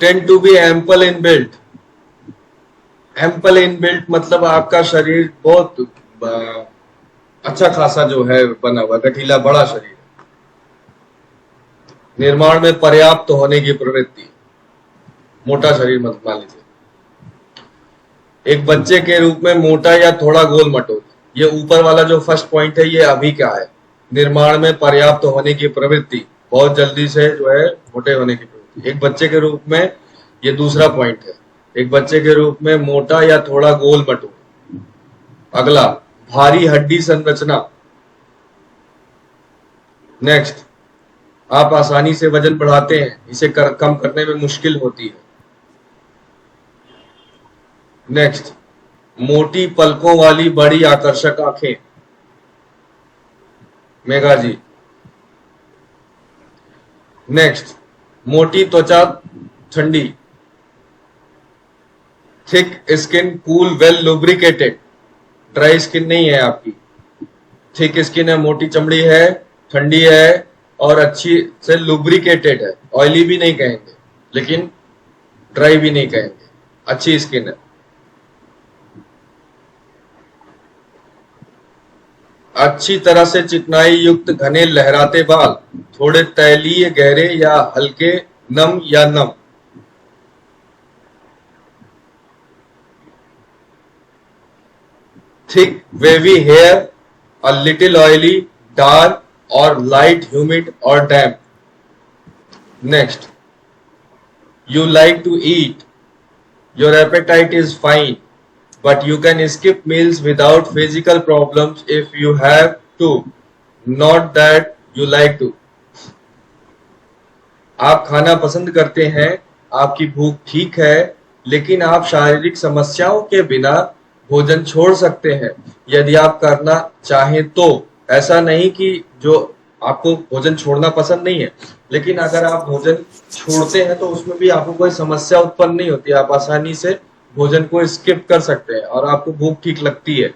tend to be ample in built. Ample in built मतलब आपका शरीर बहुत अच्छा खासा जो है बना हुआ, गठीला बड़ा शरीर, निर्माण में पर्याप्त होने की प्रवृत्ति, मोटा शरीर मत मान लीजिए। एक बच्चे के रूप में मोटा या थोड़ा गोल मटोल, ये ऊपर वाला जो फर्स्ट पॉइंट है ये अभी क्या है, निर्माण में पर्याप्त होने की प्रवृत्ति, बहुत जल्दी से जो है मोटे होने की प्रवृत्ति। एक बच्चे के रूप में ये दूसरा पॉइंट है, एक बच्चे के रूप में मोटा या थोड़ा गोल मटोल। अगला, भारी हड्डी संरचना। नेक्स्ट, आप आसानी से वजन बढ़ाते हैं, इसे कम करने में मुश्किल होती है। नेक्स्ट, मोटी पलकों वाली बड़ी आकर्षक आंखें, मेघा जी। नेक्स्ट, मोटी त्वचा, ठंडी, thick skin, cool, well lubricated, dry skin नहीं है आपकी, थिक स्किन है, मोटी चमड़ी है, ठंडी है और अच्छी से लुब्रिकेटेड है, ऑयली भी नहीं कहेंगे लेकिन ड्राई भी नहीं कहेंगे, अच्छी स्किन है। अच्छी तरह से चिकनाई युक्त घने लहराते बाल, थोड़े तैलीय, गहरे या हल्के, नम या नम। Thick wavy hair, a little oily, dark और लाइट, ह्यूमिड और damp. Next, you like to eat, your appetite is fine, but you can skip meals without physical problems if you have to, not that you like to. आप खाना पसंद करते हैं, आपकी भूख ठीक है, लेकिन आप शारीरिक समस्याओं के बिना भोजन छोड़ सकते हैं यदि आप करना चाहें तो। ऐसा नहीं कि जो आपको भोजन छोड़ना पसंद नहीं है, लेकिन अगर आप भोजन छोड़ते हैं तो उसमें भी आपको कोई समस्या उत्पन्न नहीं होती, आप आसानी से भोजन को स्किप कर सकते हैं और आपको भूख ठीक लगती है।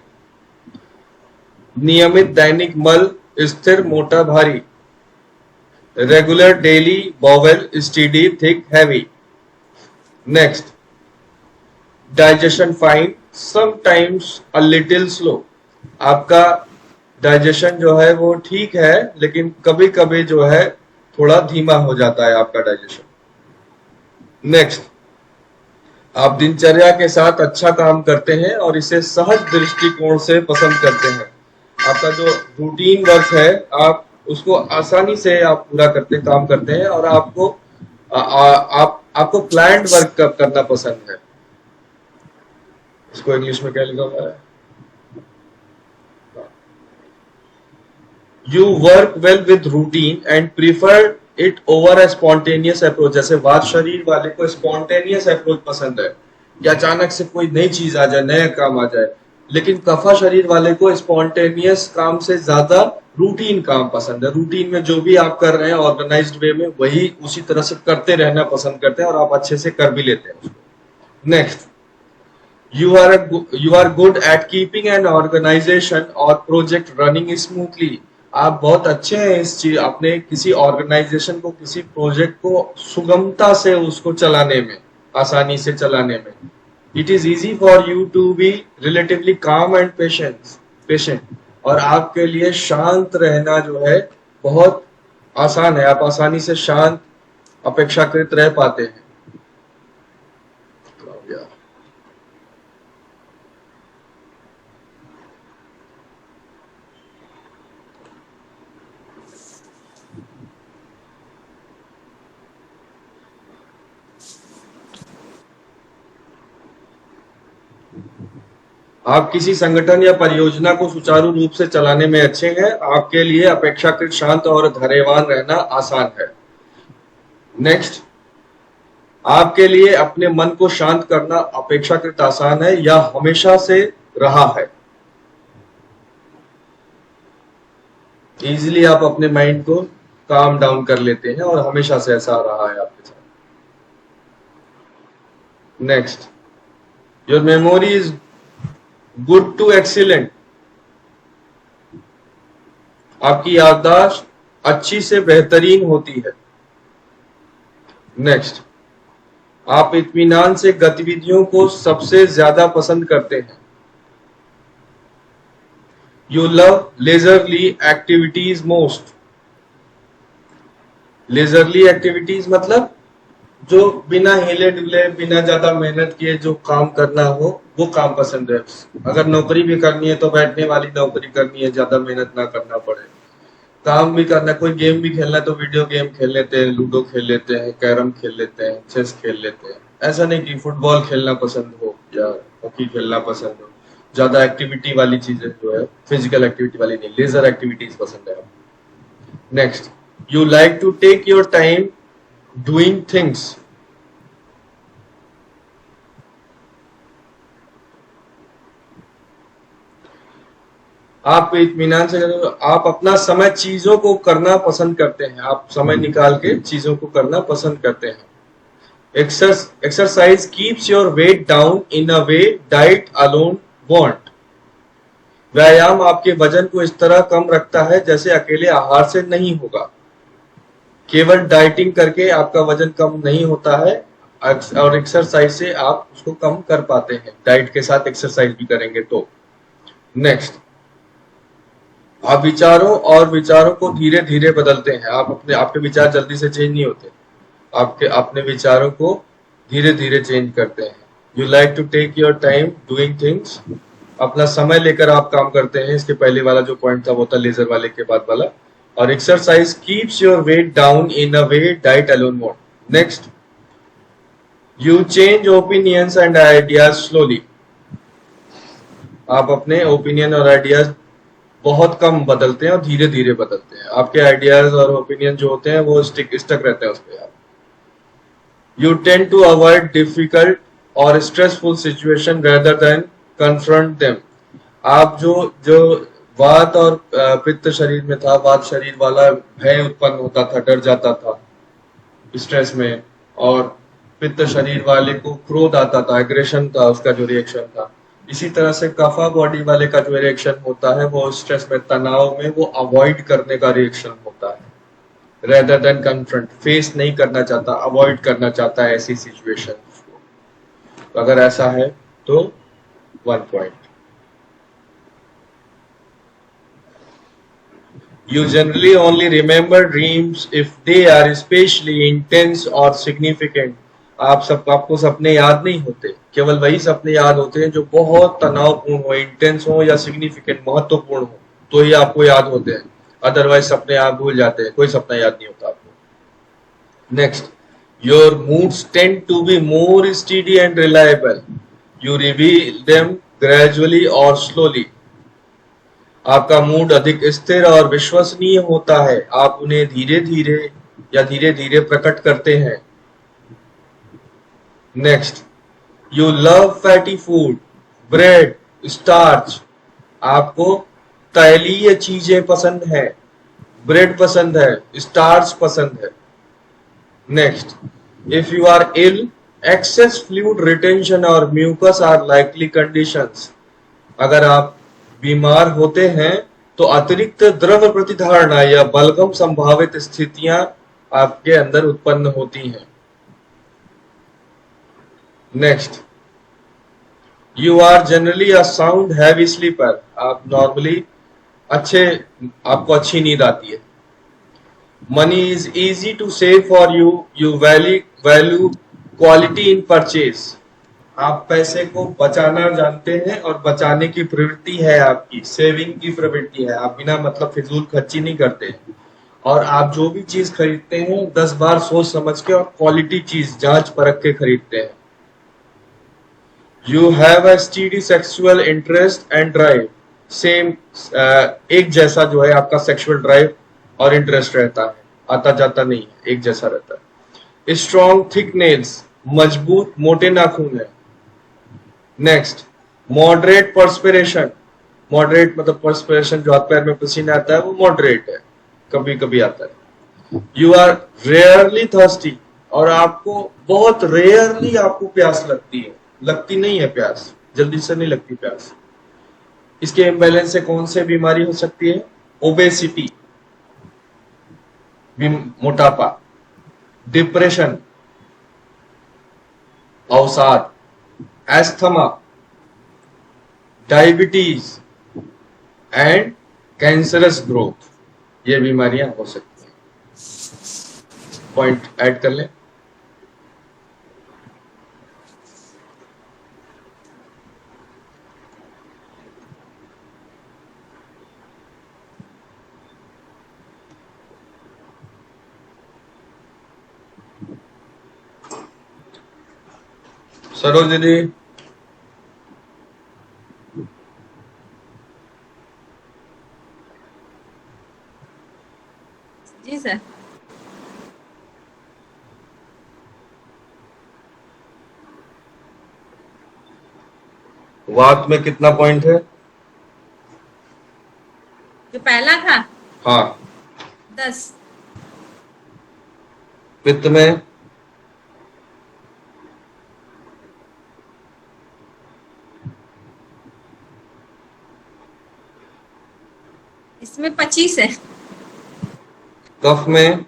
नियमित दैनिक मल, स्थिर, मोटा, भारी, regular daily bowel, steady, thick, heavy. Next, digestion fine, sometimes a little slow, आपका डाइजेशन जो है वो ठीक है लेकिन कभी कभी जो है थोड़ा धीमा हो जाता है आपका डाइजेशन। नेक्स्ट, आप दिनचर्या के साथ अच्छा काम करते हैं और इसे सहज दृष्टिकोण से पसंद करते हैं। आपका जो रूटीन वर्क है आप उसको आसानी से आप पूरा करते काम करते हैं और आपको प्लान्ड वर्क करना पसंद है। इसको इंग्लिश में क्या लिखा हुआ है? You work well with routine and prefer it over a spontaneous approach। जैसे वात शरीर वाले को spontaneous approach पसंद है कि अचानक से कोई नई चीज आ जाए, नया काम आ जाए, लेकिन कफा शरीर वाले को spontaneous काम से ज्यादा रूटीन काम पसंद है। रूटीन में जो भी आप कर रहे हैं ऑर्गेनाइज्ड वे में वही उसी तरह से करते रहना पसंद करते हैं और आप अच्छे से कर भी लेते हैं उसको। Next, you are good at keeping an organization or project running smoothly। आप बहुत अच्छे हैं इस चीज अपने किसी ऑर्गेनाइजेशन को, किसी प्रोजेक्ट को सुगमता से उसको चलाने में, आसानी से चलाने में। It is easy for you to be relatively calm and patient. और आपके लिए शांत रहना जो है बहुत आसान है, आप आसानी से शांत अपेक्षाकृत रह पाते हैं। आप किसी संगठन या परियोजना को सुचारू रूप से चलाने में अच्छे हैं। आपके लिए अपेक्षाकृत शांत और धैर्यवान रहना आसान है। नेक्स्ट, आपके लिए अपने मन को शांत करना अपेक्षाकृत आसान है या हमेशा से रहा है। इजीली आप अपने माइंड को काम डाउन कर लेते हैं और हमेशा से ऐसा रहा है आपके साथ। Next, your memory is good to excellent. आपकी याददाश्त अच्छी से बेहतरीन होती है। नेक्स्ट, आप इत्मीनान से गतिविधियों को सबसे ज्यादा पसंद करते हैं। You love leisurely activities most. Leisurely activities मतलब जो बिना हिले डुले, बिना ज्यादा मेहनत किए जो काम करना हो वो काम पसंद है। अगर नौकरी भी करनी है तो बैठने वाली नौकरी करनी है, ज्यादा मेहनत ना करना पड़े। काम भी करना, कोई गेम भी खेलना है तो वीडियो गेम खेल लेते हैं, लूडो खेल लेते हैं, कैरम खेल लेते हैं, चेस खेल लेते हैं। ऐसा नहीं कि फुटबॉल खेलना पसंद हो या हॉकी खेलना पसंद हो। ज्यादा एक्टिविटी वाली चीजें जो है, फिजिकल एक्टिविटी वाली नहीं, लेजर एक्टिविटीज पसंद है। Next, you like to take your time doing things. आप इत्मीनान से, आप अपना समय चीजों को करना पसंद करते हैं। आप समय निकाल के चीजों को करना पसंद करते हैं। Exercise keeps your weight down in a way diet alone want. व्यायाम आपके वजन को इस तरह कम रखता है जैसे अकेले आहार से नहीं होगा। केवल डाइटिंग करके आपका वजन कम नहीं होता है और एक्सरसाइज से आप उसको कम कर पाते हैं। डाइट के साथ एक्सरसाइज भी करेंगे तो। नेक्स्ट, आप विचारों को धीरे धीरे बदलते हैं। आपके विचार जल्दी से चेंज नहीं होते। अपने विचारों को धीरे धीरे चेंज करते हैं। You like to take your time doing things. अपना समय लेकर आप काम करते हैं। इसके पहले वाला जो पॉइंट था वो था लेजर वाले के बाद वाला। और exercise keeps your weight down in a way diet alone want. Next, you change opinions and ideas slowly. आप अपने ओपिनियन और आइडियाज बहुत कम बदलते हैं और धीरे धीरे बदलते हैं। आपके आइडियाज और ओपिनियन जो होते हैं वो स्टक रहते हैं उस पर। You tend to avoid difficult और stressful situation rather than confront them. आप जो वात और पित्त शरीर में था, वात शरीर वाला भय उत्पन्न होता था, डर जाता था स्ट्रेस में, और पित्त शरीर वाले को क्रोध आता था, एग्रेशन था उसका जो रिएक्शन था। इसी तरह से कफा बॉडी वाले का जो रिएक्शन होता है वो स्ट्रेस में, तनाव में, वो अवॉइड करने का रिएक्शन होता है रेदर देन कन्फ्रंट। फेस नहीं करना चाहता, अवॉइड करना चाहता है ऐसी सिचुएशन को। अगर ऐसा है तो 1 point. You generally only remember dreams if they are especially intense or significant। आपको सपने याद नहीं होते, केवल वही सपने याद होते हैं जो बहुत तनावपूर्ण हो, इंटेंस हो या सिग्निफिकेंट महत्वपूर्ण हो, तो ही आपको याद होते हैं। अदरवाइज सपने आप भूल जाते हैं, कोई सपना याद नहीं होता आपको। Next, your moods tend to be more steady and reliable, you reveal them gradually और स्लोली। आपका मूड अधिक स्थिर और विश्वसनीय होता है, आप उन्हें धीरे धीरे प्रकट करते हैं। Next, you love fatty food, bread, starch. आपको तैलीय चीजें पसंद है, ब्रेड पसंद है, स्टार्च पसंद है। Next, if you are ill, excess fluid retention और म्यूकस आर लाइकली कंडीशंस। अगर आप बीमार होते हैं तो अतिरिक्त द्रव प्रतिधारणा या बलगम संभावित स्थितियां आपके अंदर उत्पन्न होती हैं। Next, you are generally a sound heavy sleeper. आप नॉर्मली आपको अच्छी नींद आती है। Money is easy to save for you, you value quality in purchase. आप पैसे को बचाना जानते हैं और बचाने की प्रवृत्ति है आपकी, सेविंग की प्रवृत्ति है। आप बिना मतलब फिजूल खर्ची नहीं करते, और आप जो भी चीज खरीदते हैं 10 बार सोच समझ के और क्वालिटी चीज जांच परख के खरीदते हैं। You have a steady sexual interest and drive. Same एक जैसा जो है आपका सेक्सुअल ड्राइव और इंटरेस्ट रहता है, आता जाता नहीं है, एक जैसा रहता है। स्ट्रॉन्ग थिक नेल्स, मजबूत मोटे नाखून है। Next, moderate perspiration. मॉडरेट मतलब पर्सपिरेशन जो हाथ पैर में पसीना आता है वो मॉडरेट है, कभी कभी आता है। यू आर रेयरली थर्स्टी, और आपको बहुत रेयरली आपको प्यास लगती है, लगती नहीं है प्यास, जल्दी से नहीं लगती प्यास। इसके इम्बैलेंस से कौन सी बीमारी हो सकती है? ओबेसिटी, मोटापा, डिप्रेशन, अवसाद, asthma, diabetes and cancerous growth, ये बीमारियां हो सकती हैं। पॉइंट ऐड कर लें। सरोज दीदी, जी सर। वात में कितना पॉइंट है? जो पहला था हाँ। 10। पित्त में? इसमें 25 है। कफ में?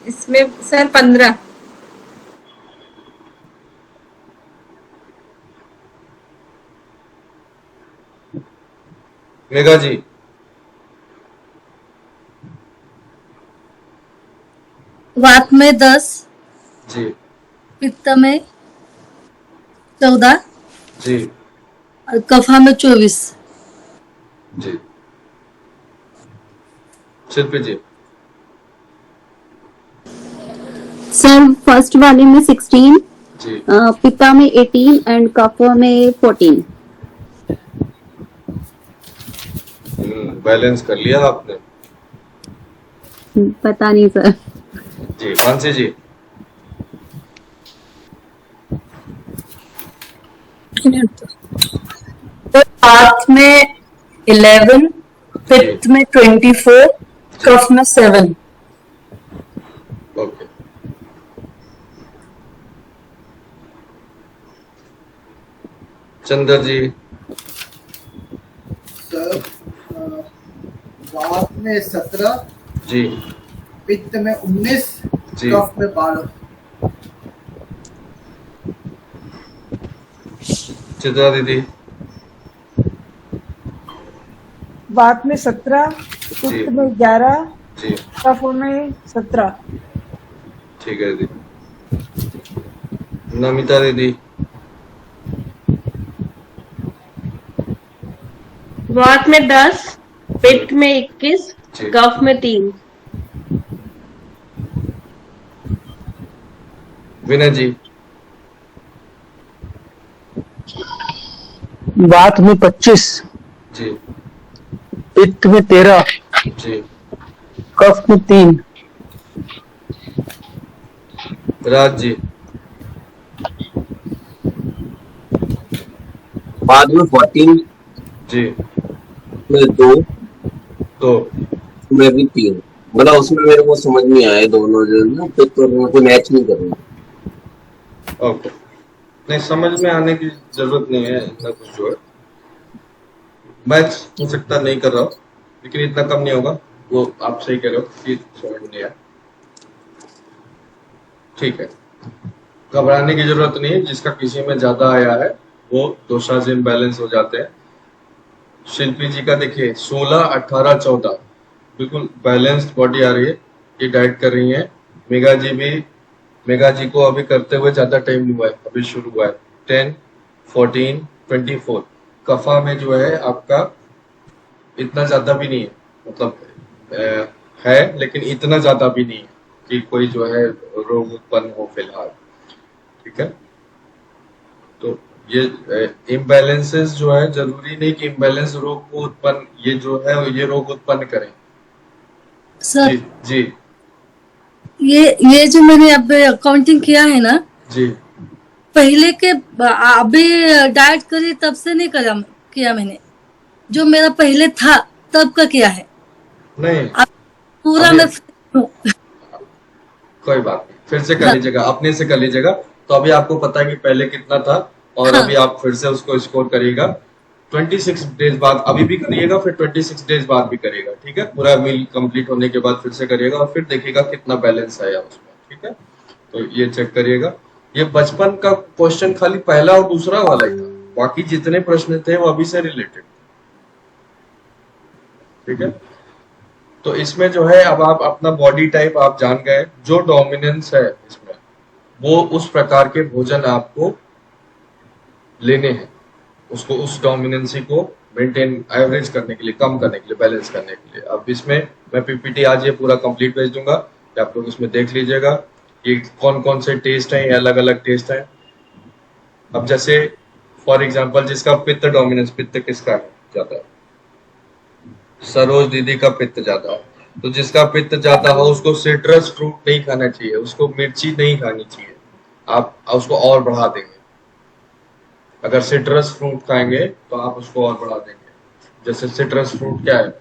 इसमें सर 15। मेघा जी? वात में 10, जी पित्त में 14 जी और कफा में 24। जी। शिल्पी जी? सर फर्स्ट वाले में 16, जी पिता में 18 एंड कफ में 14। बैलेंस कर लिया आपने। पता नहीं सर। जी मानसी जी? तो हाथ में 11, पित्त में 24, कफ में 7। ओके। चंद्र जी? सर वात में 17, जी पित्त में 19, जी। कफ में 12। चित्रा दीदी? वात में 17, जी। पित्त में 11, जी कफ में 17, ठीक है दीदी। नमिता दीदी, वात में 10, पित्त में 21, जी कफ में 3। विनय जी, वात में 25, जी पित्त में 13, जी कफ में 3। राज जी, बाद में 14 जी में 2 तो में भी 3। मतलब उसमें मेरे को समझ नहीं आया दोनों जो है ना, पित्त और मुझे मैच नहीं कर रहे। ओके, नहीं समझ में आने की जरूरत नहीं है इतना कुछ जो है, मैच हो सकता नहीं कर रहा हूँ लेकिन इतना कम नहीं होगा, वो आप सही कह रहे हो कि समझ नहीं आया। ठीक है, घबराने की जरूरत नहीं है, जिसका किसी में ज्यादा आया है वो दोषाज इम्बैलेंस हो जाते हैं। शिल्पी जी का देखिए 16, 18, 14 बिल्कुल बैलेंस्ड बॉडी आ रही है, ये डाइट कर रही है। मेगा जी को अभी करते हुए ज्यादा टाइम नहीं हुआ है, अभी शुरू हुआ है। 10, 14, 24 कफा में जो है आपका इतना ज्यादा भी नहीं है, मतलब है लेकिन इतना ज्यादा भी नहीं है कि कोई जो है रोग उत्पन्न हो फिलहाल। ठीक है, तो ये इम्बैलेंसेस जो है जरूरी नहीं कि इम्बैलेंस रोग को उत्पन्न, ये जो है ये रोग उत्पन्न करें। सर जी जी ये जो मैंने अब काउंटिंग किया है ना, जी पहले के अभी डाइट करी तब से नहीं किया मैंने, जो मेरा पहले था तब का किया है। नहीं अब पूरा अभी मैं fit हूँ। कोई बात नहीं, फिर से कर लीजिएगा, अपने से कर लीजिएगा। तो अभी आपको पता है कि पहले कितना था और हाँ। अभी आप फिर से उसको स्कोर करिएगा। 26 डेज बाद अभी भी करिएगा, फिर 26 डेज बाद भी करिएगा। ठीक है, पूरा मील कंप्लीट होने के बाद फिर से करिएगा और फिर देखिएगा कितना बैलेंस आया उसमें। ठीक है, तो ये चेक करिएगा। ये बचपन का क्वेश्चन खाली पहला और दूसरा वाला ही था, बाकी जितने प्रश्न थे वो अभी से रिलेटेड। ठीक है, तो इसमें जो है अब आप अपना बॉडी टाइप आप जान गए, जो डोमिनेंस है इसमें वो उस प्रकार के भोजन आपको लेने हैं, उसको उस डोमिनेंसी को मेंटेन एवरेज करने के लिए, कम करने के लिए, बैलेंस करने के लिए। अब इसमें मैं पीपीटी आज ये पूरा कंप्लीट भेज दूंगा, कि आप लोग इसमें देख लीजिएगा कि कौन कौन से टेस्ट हैं, ये अलग अलग टेस्ट हैं। अब जैसे फॉर एग्जांपल जिसका पित्त डोमिनेंस, पित्त किसका है ज्यादा है, सरोज दीदी का पित्त ज्यादा है, तो जिसका पित्त ज्यादा हो उसको सिट्रस फ्रूट नहीं खाना चाहिए, उसको मिर्ची नहीं खानी चाहिए, आप उसको और बढ़ा देंगे। अगर सिट्रस फ्रूट खाएंगे तो आप उसको और बढ़ा देंगे। जैसे सिट्रस फ्रूट क्या है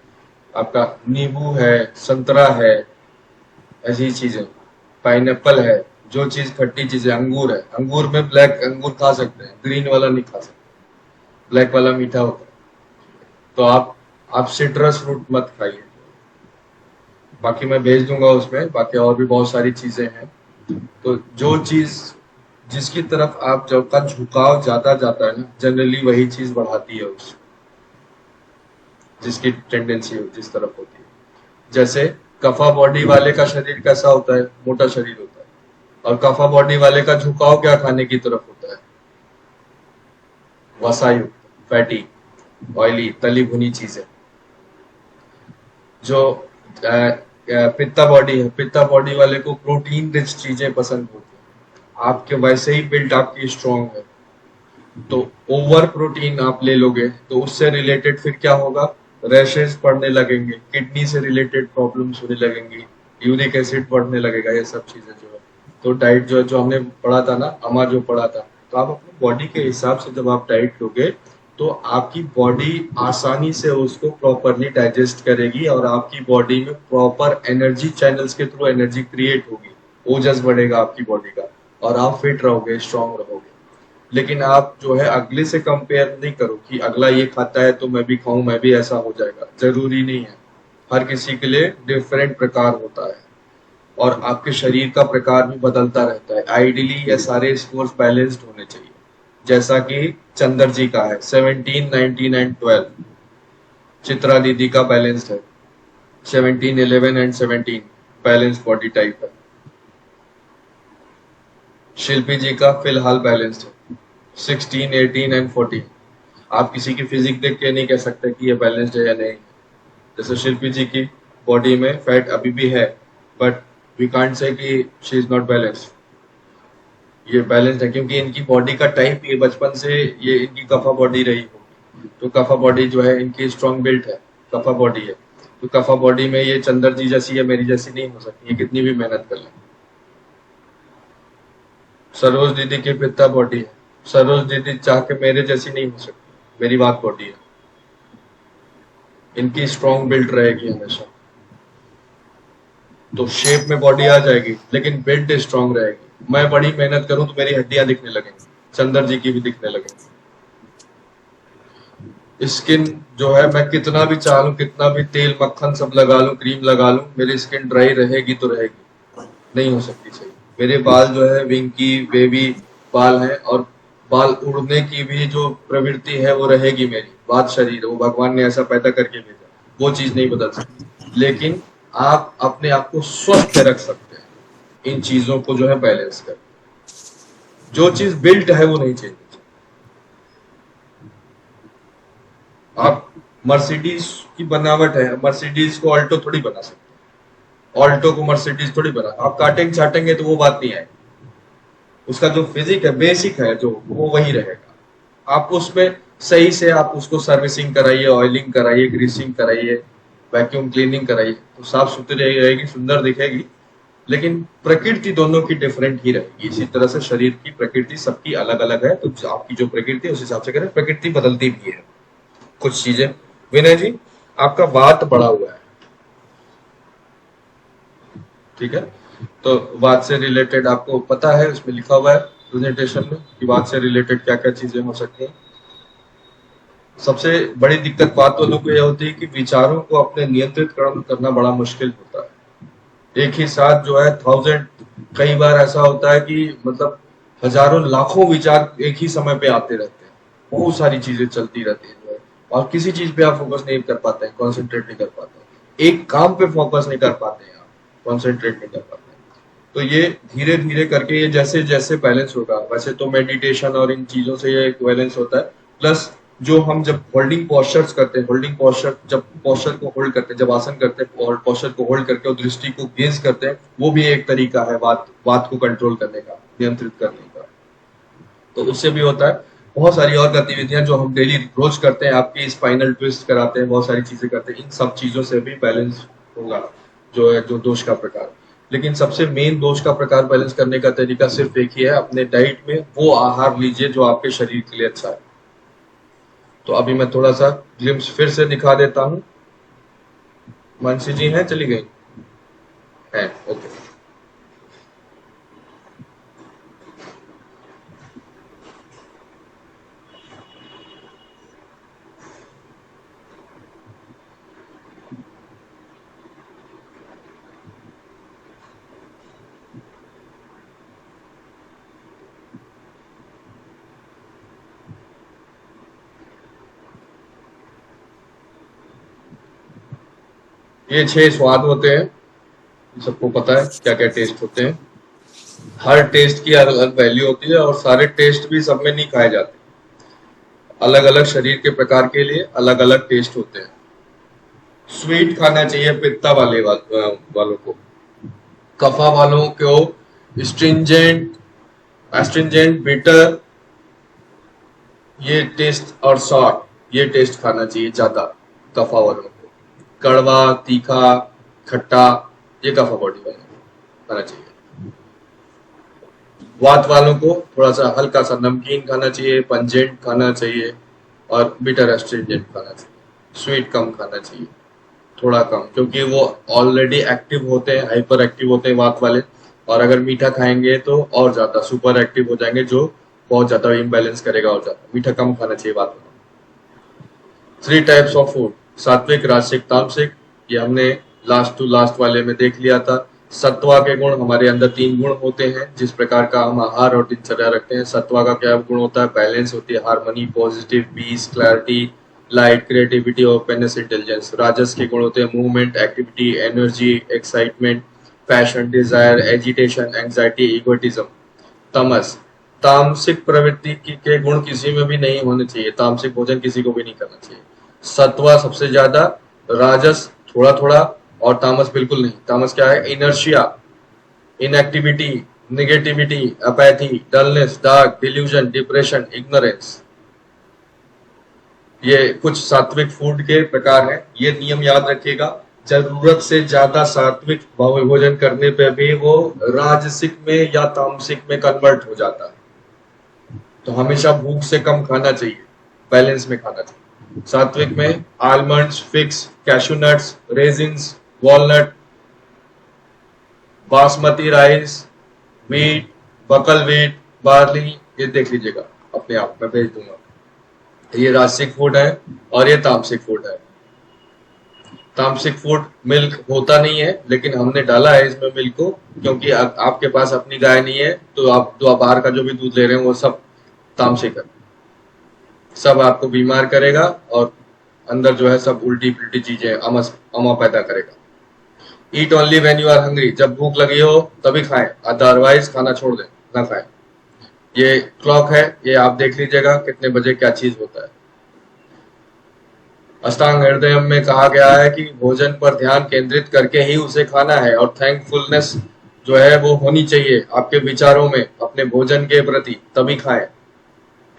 आपका, नींबू है, संतरा है, ऐसी चीजें, पाइनएप्पल है, जो चीज खट्टी चीजें, अंगूर है, अंगूर में ब्लैक अंगूर खा सकते हैं, ग्रीन वाला नहीं खा सकते, ब्लैक वाला मीठा होता है। तो आप सिट्रस फ्रूट मत खाइए। बाकी मैं भेज दूंगा उसमें, बाकी और भी बहुत सारी चीजें हैं। तो जो चीज जिसकी तरफ आप जब का झुकाव ज्यादा जाता है ना, जनरली वही चीज बढ़ाती है उस जिसकी टेंडेंसी जिस तरफ होती है। जैसे कफा बॉडी वाले का शरीर कैसा होता है, मोटा शरीर होता है, और कफा बॉडी वाले का झुकाव क्या खाने की तरफ होता है, वसायुक्त, फैटी, ऑयली, तली भुनी चीजें। जो पित्ता बॉडी है, पित्ता बॉडी वाले को प्रोटीन रिच चीजें पसंद होती है। आपके वैसे ही बिल्ड आपकी स्ट्रॉन्ग है, तो ओवर प्रोटीन आप ले लोगे तो उससे रिलेटेड फिर क्या होगा, रैशेस पड़ने लगेंगे, किडनी से रिलेटेड प्रॉब्लम्स होने लगेंगी, यूरिक एसिड बढ़ने लगेगा, ये सब चीजें जो है। तो डाइट जो हमने पढ़ा था ना, अमा जो पढ़ा था, तो आप अपनी बॉडी के हिसाब से जब आप डाइट लोगे तो आपकी बॉडी आसानी से उसको प्रॉपरली डाइजेस्ट करेगी और आपकी बॉडी में प्रॉपर एनर्जी चैनल्स के थ्रू एनर्जी क्रिएट होगी, ओजस बढ़ेगा आपकी बॉडी का और आप फिट रहोगे, स्ट्रांग रहोगे। लेकिन आप जो है अगले से कंपेयर नहीं करो कि अगला ये खाता है तो मैं भी खाऊं, मैं भी ऐसा हो जाएगा, जरूरी नहीं है। हर किसी के लिए डिफरेंट प्रकार होता है और आपके शरीर का प्रकार भी बदलता रहता है। आइडियली ये सारे स्कोर्स बैलेंस्ड होने चाहिए, जैसा कि चंदर जी का है 17, 19 एंड 12, चित्रा दीदी का बैलेंस्ड है 17, 11 एंड 17 बैलेंस बॉडी टाइप है। शिल्पी जी का फिलहाल बैलेंस्ड है 16, 18 एंड 14। आप किसी की फिजिक देख के नहीं कह सकते कि ये बैलेंस्ड है या नहीं। जैसे शिल्पी जी की बॉडी में फैट अभी भी है, बट वी कांट से कि शी इज नॉट बैलेंस्ड। ये बैलेंस्ड है क्योंकि इनकी बॉडी का टाइप, ये बचपन से ये इनकी कफा बॉडी रही होगी, तो कफा बॉडी जो है इनकी स्ट्रॉन्ग बिल्ट है, कफा बॉडी है। तो कफा बॉडी में ये चंदर जी जैसी या मेरी जैसी नहीं हो सकती, ये कितनी भी मेहनत कर ले। सरोज दीदी की पित्ता बॉडी है, सरोज दीदी चाह के मेरे जैसी नहीं हो सकती, मेरी बात बॉडी है। इनकी स्ट्रॉन्ग बिल्ड रहेगी हमेशा, तो शेप में बॉडी आ जाएगी लेकिन बिल्ड स्ट्रॉन्ग रहेगी। मैं बड़ी मेहनत करूं तो मेरी हड्डियां दिखने लगेंगी, चंदर जी की भी दिखने लगेंगी। स्किन जो है मैं कितना भी चाह लूं, कितना भी तेल मक्खन सब लगा लूं, क्रीम लगा लूं, मेरी स्किन ड्राई रहेगी तो रहेगी, नहीं हो सकती सही। मेरे बाल जो है विंकी वेवी बाल हैं, और बाल उड़ने की भी जो प्रवृत्ति है वो रहेगी मेरी। बात शरीर, वो भगवान ने ऐसा पैदा करके भेजा, वो चीज नहीं बदल सकती। लेकिन आप अपने आप को स्वस्थ रख सकते हैं इन चीजों को जो है बैलेंस कर। जो चीज बिल्ट है वो नहीं चेंज। आप मर्सिडीज की बनावट है, मर्सिडीज को ऑल्टो थोड़ी बना सकते, ऑल्टो को मर्सिडीज थोड़ी बना। आप काटेंगे छाटेंगे तो वो बात नहीं आएगी। उसका जो फिजिक है, बेसिक है जो, वो वही रहेगा। आप उसमें सही से आप उसको सर्विसिंग कराइए, ऑयलिंग कराइए, ग्रीसिंग कराइए, वैक्यूम क्लीनिंग कराइए, तो साफ सुथरी रहेगी, सुंदर दिखेगी। लेकिन प्रकृति दोनों की डिफरेंट ही रहेगी। इसी तरह से शरीर की प्रकृति सबकी अलग अलग है, तो आपकी जो प्रकृति है उस हिसाब से करें। प्रकृति बदलती भी है कुछ चीजें। विनय जी, आपका वात बढ़ा हुआ है, ठीक है, तो वात से रिलेटेड आपको पता है, उसमें लिखा हुआ है प्रेजेंटेशन में कि वात से रिलेटेड क्या क्या चीजें हो सकती हैं। सबसे बड़ी दिक्कत वात वालों को यह होती है कि विचारों को अपने नियंत्रित करना बड़ा मुश्किल होता है। एक ही साथ जो है 1000, कई बार ऐसा होता है कि मतलब हजारों लाखों विचार एक ही समय पे आते रहते हैं, बहुत सारी चीजें चलती रहती है, और किसी चीज पे आप फोकस नहीं कर पाते हैं, कॉन्सेंट्रेट नहीं कर पाते हैं, एक काम पे फोकस नहीं कर पाते हैं, कॉन्सेंट्रेट नहीं कर पाते हैं। तो ये धीरे धीरे करके ये जैसे जैसे बैलेंस होगा, वैसे तो मेडिटेशन और इन चीजों से ये बैलेंस होता है। प्लस जो हम जब होल्डिंग पोस्चर्स करते हैं, होल्डिंग पोस्चर, जब पोस्चर को होल्ड करते हैं, जब आसन करते हैं और पोस्चर को होल्ड करके और दृष्टि को गेज करते हैं, वो भी एक तरीका है वात को कंट्रोल करने का, नियंत्रित करने का। तो उससे भी होता है। बहुत सारी और गतिविधियां जो हम डेली रोज करते हैं, आपकी स्पाइनल ट्विस्ट कराते हैं, बहुत सारी चीजें करते हैं, इन सब चीजों से भी बैलेंस होगा जो है, जो दोष का प्रकार। लेकिन सबसे मेन दोष का प्रकार बैलेंस करने का तरीका सिर्फ एक ही है, अपने डाइट में वो आहार लीजिए जो आपके शरीर के लिए अच्छा है। तो अभी मैं थोड़ा सा ग्लिम्स फिर से दिखा देता हूं। मानसी जी हैं, चली गई है, ओके। ये 6 स्वाद होते हैं, सबको पता है क्या क्या टेस्ट होते हैं। हर टेस्ट की अलग अलग वैल्यू होती है, और सारे टेस्ट भी सब में नहीं खाए जाते। अलग अलग शरीर के प्रकार के लिए अलग अलग टेस्ट होते हैं। स्वीट खाना चाहिए पित्ता वालों को। कफा वालों को स्ट्रिंजेंट, एस्ट्रिंजेंट, बिटर, ये टेस्ट, और सॉर, ये टेस्ट खाना चाहिए ज्यादा कफा वालों को। कड़वा, तीखा, खट्टा, ये कफा बॉडी वालों खाना चाहिए। वात वालों को थोड़ा सा हल्का सा नमकीन खाना चाहिए, पंजेंट खाना चाहिए, और बिटर एस्ट्रिंजेंट खाना चाहिए। स्वीट कम खाना चाहिए, थोड़ा कम, क्योंकि वो ऑलरेडी एक्टिव होते हैं, हाइपर एक्टिव होते हैं वात वाले, और अगर मीठा खाएंगे तो और ज्यादा सुपर एक्टिव हो जाएंगे, जो बहुत ज्यादा इम्बैलेंस करेगा और ज्यादा। मीठा कम खाना चाहिए वात वालों। 3 टाइप्स ऑफ फूड, सात्विक, राजसिक, तामसिक, ये हमने लास्ट टू लास्ट वाले में देख लिया था। सत्वा के गुण, हमारे अंदर 3 गुण होते हैं, जिस प्रकार का हम आहार और दिनचर्या रखते हैं। सत्वा का क्या गुण होता है? बैलेंस होती है, harmony, positive, peace, clarity, light, creativity, openness, intelligence. राजस के गुण होते हैं movement, activity, energy, excitement, passion, desire, agitation, anxiety, egotism. तमस, तामसिक प्रवृत्ति के गुण किसी में भी नहीं होने चाहिए, तामसिक भोजन किसी को भी नहीं करना चाहिए। सत्वा सबसे ज्यादा, राजस थोड़ा थोड़ा, और तामस बिल्कुल नहीं। तामस क्या है? Inertia, inactivity, negativity, apathy, dullness, dark, delusion, depression, ignorance. ये कुछ सात्विक फूड के प्रकार हैं। ये नियम याद रखिएगा, जरूरत से ज्यादा सात्विक भोजन करने पे भी वो राजसिक में या तामसिक में कन्वर्ट हो जाता है। तो हमेशा भूख से कम खाना चाहिए, बैलेंस में खाना चाहिए। सात्विक में almonds, figs, cashew nuts, raisins, walnut, basmati rice, wheat, buckwheat, barley, ये देख लीजिएगा अपने आप, मैं भेज दूंगा। ये राजसिक फूड है और ये तामसिक फूड है। तामसिक फूड मिल्क होता नहीं है, लेकिन हमने डाला है इसमें मिल्क को, क्योंकि आपके पास अपनी गाय नहीं है, तो आप बाहर का जो भी दूध ले रहे हैं वो सब तामसिक है, सब आपको बीमार करेगा और अंदर जो है सब उल्टी पुल्टी चीजें अमा पैदा करेगा। Eat only when you are hungry, जब भूख लगी हो तभी खाएं, अदरवाइज खाना छोड़ दें, ना खाएं। ये क्लॉक है, ये आप देख लीजिएगा कितने बजे क्या चीज होता है। अष्टांग हृदय में कहा गया है कि भोजन पर ध्यान केंद्रित करके ही उसे खाना है, और थैंकफुलनेस जो है वो होनी चाहिए आपके विचारों में अपने भोजन के प्रति, तभी खाएं।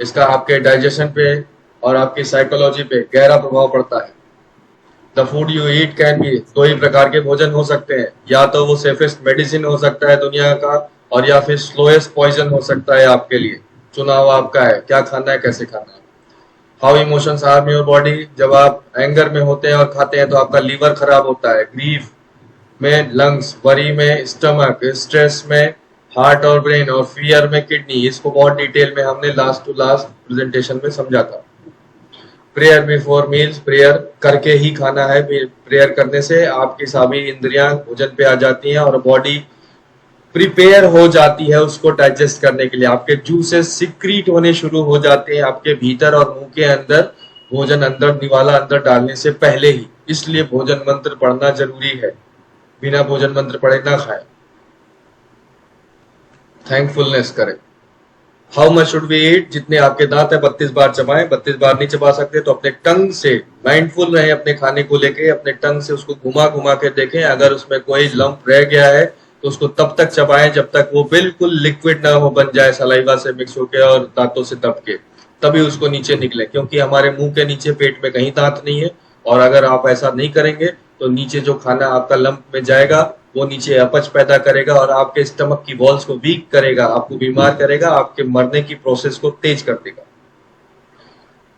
इसका आपके डाइजेशन पे और आपकी साइकोलॉजी पे गहरा प्रभाव पड़ता है। The food you eat can be, दो ही प्रकार के भोजन हो सकते हैं, या तो वो सेफेस्ट मेडिसिन हो सकता है दुनिया का, और या फिर स्लोएस्ट पॉइजन हो सकता है आपके लिए। चुनाव आपका है, क्या खाना है, कैसे खाना है। How emotions harm your body, जब आप एंगर में होते हैं और खाते हैं तो आपका लीवर खराब होता है, ग्रीफ में लंग्स, वरी में स्टमक, स्ट्रेस में हार्ट और ब्रेन, और फियर में किडनी। इसको बहुत डिटेल में हमने लास्ट टू लास्ट प्रेजेंटेशन में समझा था। प्रेयर बिफोर मील्स, प्रेयर करके ही खाना है। प्रेयर करने से आपकी सभी इंद्रियां भोजन पे आ जाती हैं और बॉडी प्रिपेयर हो जाती है उसको डाइजेस्ट करने के लिए। आपके जूसेस सिक्रीट होने शुरू हो जाते हैं आपके भीतर और मुंह के अंदर, भोजन अंदर निवाला अंदर डालने से पहले ही। इसलिए भोजन मंत्र पढ़ना जरूरी है, बिना भोजन मंत्र पढ़े ना खाएं। थैंकफुलनेस करें। How much should we eat, जितने आपके दांत है 32 बार चबाएं। 32 बार नहीं चबा सकते तो अपने टंग से माइंडफुल रहें, अपने खाने को लेके अपने टंग से उसको घुमा घुमा के देखें। अगर उसमें कोई लंप रह गया है तो उसको तब तक चबाएं जब तक वो बिल्कुल लिक्विड ना हो, बन जाए सलाइवा से मिक्स होके और दांतों से दब के, तभी उसको नीचे निकले। क्योंकि हमारे मुंह के नीचे पेट में कहीं दांत नहीं है, और अगर आप ऐसा नहीं करेंगे तो नीचे जो खाना आपका लंप में जाएगा वो नीचे अपच पैदा करेगा और आपके स्टमक की वॉल्स को वीक करेगा, आपको बीमार करेगा, आपके मरने की प्रोसेस को तेज कर देगा।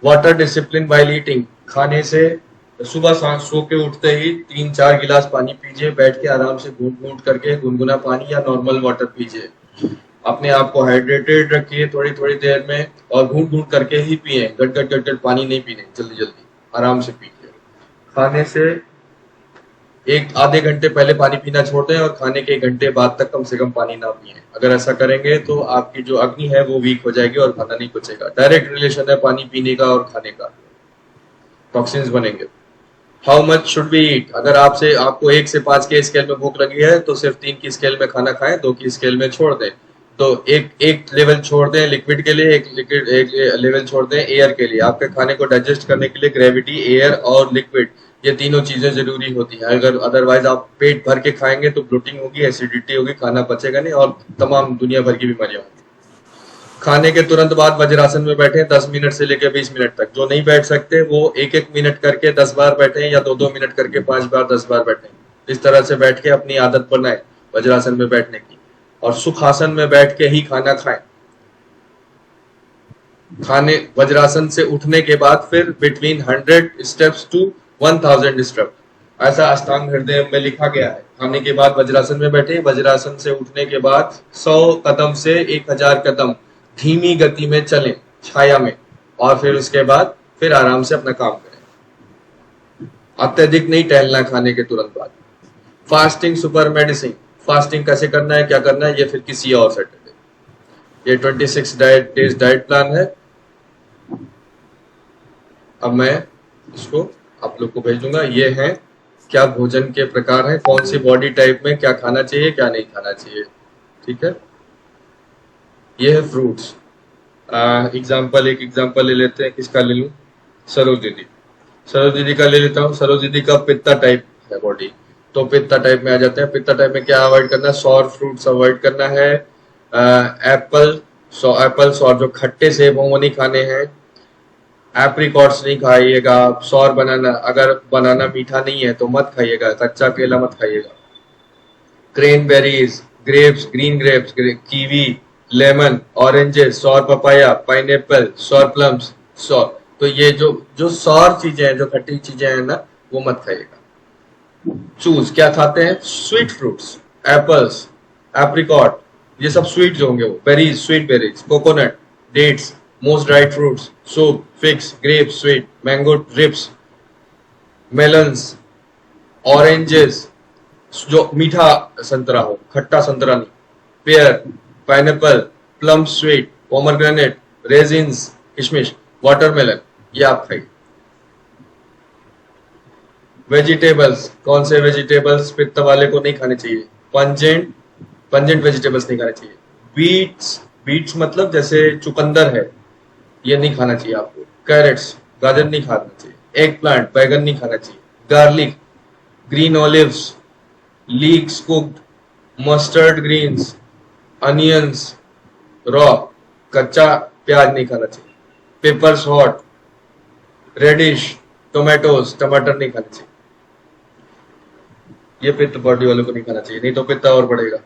वाटर डिसिप्लिन व्हाइल ईटिंग, खाने से सुबह सो के उठते ही 3-4 गिलास पानी पीजिए, बैठ के आराम से घूंट घूंट करके, गुनगुना पानी या नॉर्मल वाटर पीजिए। अपने आप को हाइड्रेटेड रखिए थोड़ी थोड़ी देर में, और घूंट घूंट करके ही पिए, गट गट गट गट पानी नहीं पीने, जल्दी जल्दी आराम से पीजिए। खाने से एक आधे घंटे पहले पानी पीना छोड़ दें और खाने के 1 घंटे बाद तक कम से कम पानी ना पिए। अगर ऐसा करेंगे तो आपकी जो अग्नि है वो वीक हो जाएगी और खाना नहीं पचेगा। डायरेक्ट रिलेशन है पानी पीने का और खाने का, टॉक्सिन्स बनेंगे। How much should we eat, अगर आपको 1 से 5 के स्केल में भूख लगी है तो सिर्फ 3 की स्केल में खाना खाएं, 2 की स्केल में छोड़ दें। तो एक लेवल छोड़ दें लिक्विड के लिए, एक लेवल छोड़ दें एयर के लिए। आपके खाने को डाइजेस्ट करने के लिए ग्रेविटी, एयर और लिक्विड, ये तीनों चीजें जरूरी होती हैं। अगर अदरवाइज आप पेट भर के खाएंगे तो ब्लोटिंग होगी, एसिडिटी होगी, खाना पचेगा नहीं और तमाम दुनिया भर की बीमारियां होंगी। खाने के तुरंत बाद वज्रासन में बैठे 10 मिनट से लेकर 20 मिनट तक। जो नहीं बैठ सकते वो 1-1 मिनट करके 10 बार बैठे, या 2-2 मिनट करके 5 बार 10 बार बैठे। इस तरह से बैठ के अपनी आदत बनाए वज्रासन में बैठने की, और सुखासन में बैठ के ही खाना खाएं। खाने वज्रासन से उठने के बाद फिर बिटवीन 100 स्टेप्स टू 1000 स्टेप, ऐसा अष्टांग हृदय में लिखा गया है। खाने के बाद वज्रासन में बैठे, वज्रासन से उठने के बाद 100 कदम से 1000 कदम धीमी गति में चलें छाया में, और फिर उसके बाद फिर आराम से अपना काम करें। अत्यधिक नहीं टहलना खाने के तुरंत बाद। फास्टिंग सुपर मेडिसिन, फास्टिंग कैसे करना है, क्या करना है, ये फिर किसी और सैटरडे। ये 26 डेज डाइट प्लान है। अब मैं इसको आप लोग को भेज दूंगा। ये है क्या भोजन के प्रकार हैं, कौन सी बॉडी टाइप में क्या खाना चाहिए क्या नहीं खाना चाहिए, ठीक है। ये है फ्रूट्स। एक एग्जाम्पल ले लेते हैं, किसका ले लूं, सरोज दीदी का ले लेता हूँ। सरोज दीदी का पित्ता टाइप है बॉडी, तो पित्ता टाइप में आ जाते हैं। पित्ता टाइप में क्या अवॉइड करना है, सॉर फ्रूट्स अवॉइड करना है, एप्पल सॉर जो खट्टे सेब वो नहीं खाने हैं, एप्रिकॉट्स नहीं खाइएगा, सॉर बनाना, अगर बनाना मीठा नहीं है तो मत खाइएगा, कच्चा केला मत खाइएगा, cranberries, grapes, green grapes, kiwi, lemon, oranges, sour papaya, pineapple, sour plums, sour, तो ये जो सॉर चीजें हैं, जो खट्टी चीजें हैं ना, वो मत खाइएगा। चूज क्या खाते हैं, स्वीट फ्रूट्स, एप्पल्स, एप्रिकॉट, ये सब स्वीट जो होंगे वो, berries, sweet berries, coconut, dates, most dried fruits, soup, figs, grapes sweet, mango drips, melons, oranges, जो मीठा संतरा हो, खट्टा संतरा नहीं, pear, pineapple, plum sweet, pomegranate, raisins, किशमिश, वाटरमेलन, ये आप खाइए। वेजिटेबल्स, कौन से वेजिटेबल्स पित्त वाले को नहीं खाने चाहिए, पंजेंट वेजिटेबल्स नहीं खाने चाहिए। बीट्स मतलब जैसे चुकंदर है, ये नहीं खाना चाहिए आपको। कैरेट्स, गाजर नहीं खाना चाहिए। एग प्लांट, बैगन नहीं खाना चाहिए। Garlic, green olives, leeks cooked, mustard greens, onions raw, कच्चा प्याज नहीं खाना चाहिए। पेपर्स हॉट, रेडिश, टोमेटोज, टमाटर नहीं खाने चाहिए। ये पित्त बॉडी वालों को नहीं खाना चाहिए, नहीं तो पित्त और बढ़ेगा।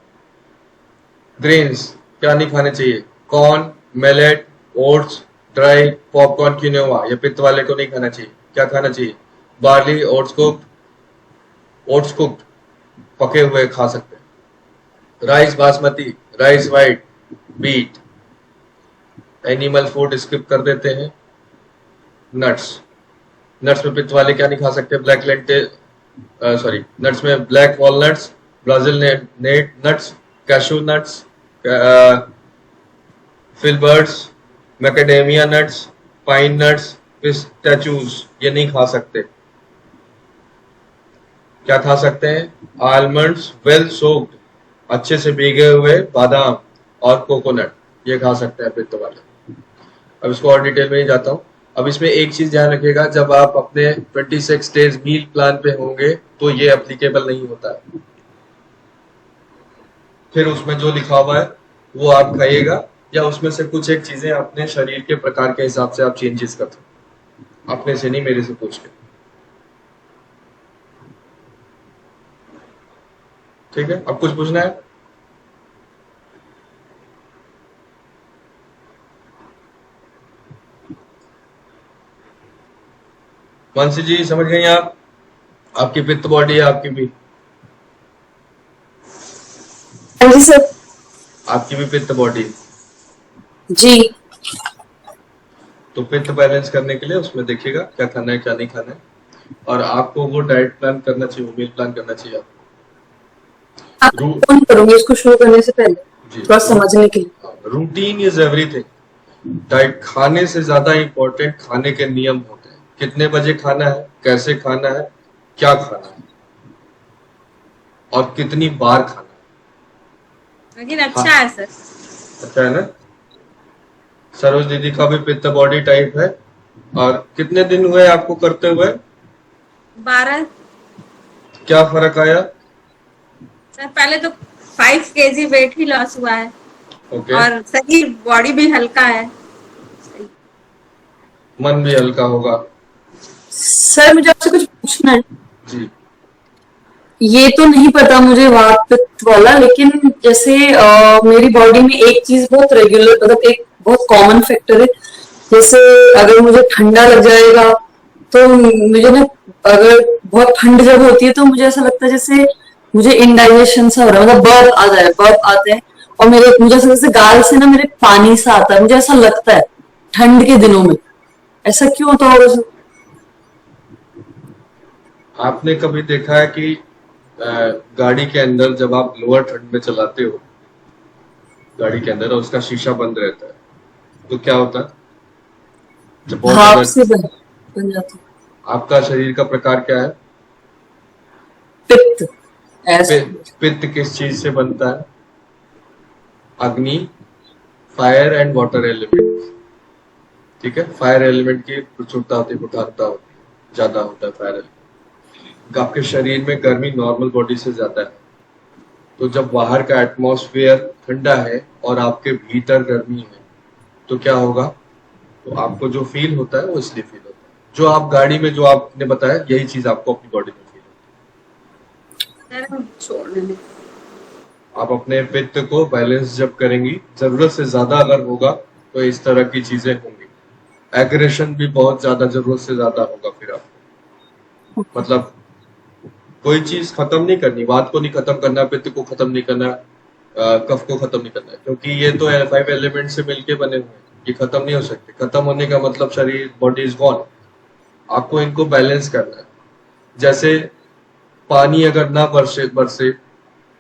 ग्रेन्स क्या नहीं खाने चाहिए, corn, millet, oats, dry, popcorn, quinoa, ये पित्त वाले को नहीं खाना चाहिए। क्या खाना चाहिए, बार्ली, ओट्स कुक्ड, पके हुए खा सकते हैं। Rice basmati, rice white, beet. Animal food स्किप कर देते हैं। नट्स में पित्त वाले क्या नहीं खा सकते, नट्स में black walnuts, Brazil nuts, cashew nuts, filberts, macadamia nuts, pine nuts, pistachios, ये नहीं खा सकते। क्या खा सकते हैं, आलमंड्स, वेल सोक्ड, अच्छे से भीगे हुए बादाम और कोकोनट, ये खा सकते हैं पित्त वाले। अब इसको और डिटेल में नहीं जाता हूं। अब इसमें एक चीज ध्यान रखिएगा, जब आप अपने 26 डेज मील प्लान पे होंगे तो ये एप्लीकेबल नहीं होता है। फिर उसमें जो लिखा हुआ है वो आप खाइएगा, या उसमें से कुछ एक चीजें अपने शरीर के प्रकार के हिसाब से आप चेंजेस कर सकते, अपने से नहीं, मेरे से पूछ के, ठीक है। अब कुछ पूछना है, मानसी जी समझ गई आप, आपकी पित्त बॉडी है, आपकी भी, हाँ जी सर, आपकी भी पित्त बॉडी जी। तो पित्त बैलेंस करने के लिए उसमें देखिएगा क्या खाना है क्या नहीं खाना है, और आपको वो डाइट प्लान करना चाहिए, मील प्लान करना चाहिए आपको फोन करूंगी इसको शुरू करने से पहले थोड़ा समझने के लिए। Routine is everything. डाइट खाने से ज्यादा इंपॉर्टेंट खाने के नियम होते हैं, कितने बजे खाना है, कैसे खाना है, क्या खाना है और कितनी बार खाना है। लेकिन अच्छा है सर, अच्छा है ना। सरोज दीदी का भी पित्त बॉडी टाइप है, और कितने दिन हुए आपको करते हुए, 12। क्या फर्क आया, सर पहले तो 5 kg वेट ही लॉस हुआ है, ओके, और सही बॉडी भी हल्का है, मन भी हल्का होगा। सर मुझे आपसे कुछ पूछना है जी, ये तो नहीं पता मुझे वात पित्त वाला, लेकिन जैसे मेरी बॉडी में एक चीज बहुत रेगुलर, मतलब एक बहुत कॉमन फैक्टर है, जैसे अगर मुझे ठंडा लग जाएगा तो मुझे ना, अगर बहुत ठंड जब होती है तो मुझे ऐसा लगता है जैसे मुझे इंडाइजेशन सा हो रहा है, मतलब बर्फ आते हैं, और मुझे ऐसा जैसे गाल से ना मेरे पानी सा आता है, मुझे ऐसा लगता है ठंड के दिनों में। ऐसा क्यों होता होगा? आपने कभी देखा है कि गाड़ी के अंदर जब आप लोअर ठंड में चलाते हो गाड़ी के अंदर और उसका शीशा बंद रहता है, तो क्या होता है, जब बहुत भाप ज्यादा से बन जाती है। आपका शरीर का प्रकार क्या है? पित्त as पित्त किस चीज से बनता है? अग्नि, फायर एंड वाटर एलिमेंट। ठीक है, फायर एलिमेंट की प्रचुरता होती है, प्रधानता होती है, ज्यादा होता है फायर एलिमेंट। आपके शरीर में गर्मी नॉर्मल बॉडी से ज्यादा है, तो जब बाहर का एटमॉस्फेयर ठंडा है और आपके भीतर गर्मी है तो क्या होगा? तो आपको जो फील होता है वो इसलिए फील होता है। जो आप गाड़ी में जो आपने बताया यही चीज आपको अपनी बॉडी में फील होती है। आप अपने पित्त को बैलेंस जब करेंगी, जरूरत से ज्यादा अगर होगा तो इस तरह की चीजें होंगी। एग्रेशन भी बहुत ज्यादा, जरूरत से ज्यादा होगा। फिर आपको मतलब कोई चीज खत्म नहीं करनी, बात को नहीं खत्म करना, पित्त को खत्म नहीं करना, कफ को खत्म नहीं करना, क्योंकि ये तो 5 एलिमेंट से मिलके बने हुए हैं, ये खत्म नहीं हो सकते। खत्म होने का मतलब शरीर, बॉडी इज गॉन। आपको इनको बैलेंस करना है। जैसे पानी अगर ना बरसे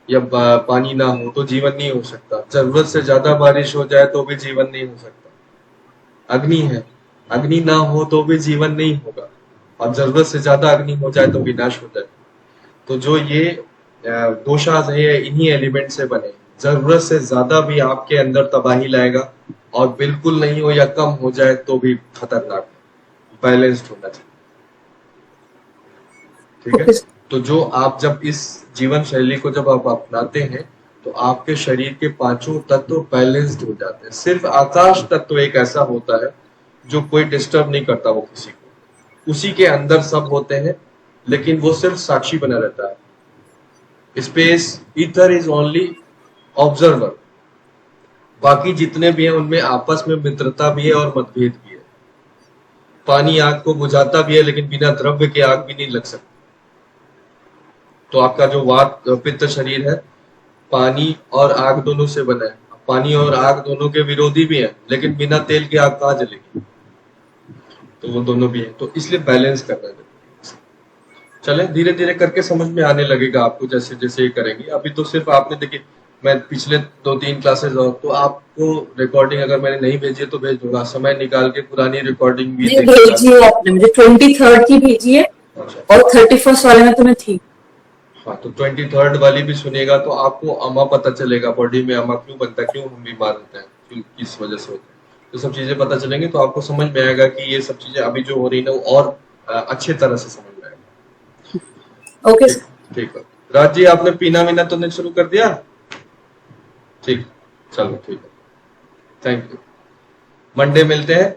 या पानी ना हो तो जीवन नहीं हो सकता। जरूरत से ज्यादा बारिश हो जाए तो भी जीवन नहीं हो सकता। अग्नि है, अग्नि ना हो तो भी जीवन नहीं होगा, और जरूरत से ज्यादा अग्नि हो जाए तो विनाश हो जाए। तो जो ये दोषास है इन्हीं एलिमेंट से बने। जरूरत से ज्यादा भी आपके अंदर तबाही लाएगा, और बिल्कुल नहीं हो या कम हो जाए तो भी खतरनाक। बैलेंस्ड होना चाहिए। ठीक है, तो जो आप जब इस जीवन शैली को जब आप अपनाते हैं तो आपके शरीर के 5 तत्व बैलेंस्ड हो जाते हैं। सिर्फ आकाश तत्व एक ऐसा होता है जो कोई डिस्टर्ब नहीं करता वो किसी को। उसी के अंदर सब होते हैं, लेकिन वो सिर्फ साक्षी बना रहता है। Space ether is only observer. बाकी जितने भी हैं उनमें आपस में मित्रता भी है और मतभेद भी है। पानी आग को बुझाता भी है, लेकिन बिना द्रव्य के आग भी नहीं लग सकती। तो आपका जो वात पित्त शरीर है, पानी और आग दोनों से बना है। पानी और आग दोनों के विरोधी भी हैं, लेकिन बिना तेल की आग कहाँ जलेगी? तो वो दोनों भी है, तो इसलिए बैलेंस करना है। चले धीरे धीरे करके समझ में आने लगेगा आपको, जैसे जैसे ये करेंगे। अभी तो सिर्फ आपने देखिए, मैं पिछले 2-3 क्लासेस और तो आपको रिकॉर्डिंग अगर मैंने नहीं भेजी है तो भेज दूंगा। समय निकाल के पुरानी रिकॉर्डिंग भी भेजी है आपने मुझे, 23rd की भेजी है। अच्छा। और 31st वाले में तो मैं थी। हाँ, तो 23rd वाली भी सुनिएगा तो आपको अमा पता चलेगा, बॉडी में अमा क्यों बनता है, क्यों हम बीमार होते हैं, क्यों किस वजह से होते हैं। तो सब चीजें पता चलेंगी तो आपको समझ में आएगा कि ये सब चीजें अभी जो हो रही है ना वो और अच्छे तरह से समझ में आएगा। ओके, ठीक है। राज जी, आपने पीना वीना तो नहीं शुरू कर दिया? ठीक, चलो ठीक है, थैंक यू। मंडे मिलते हैं।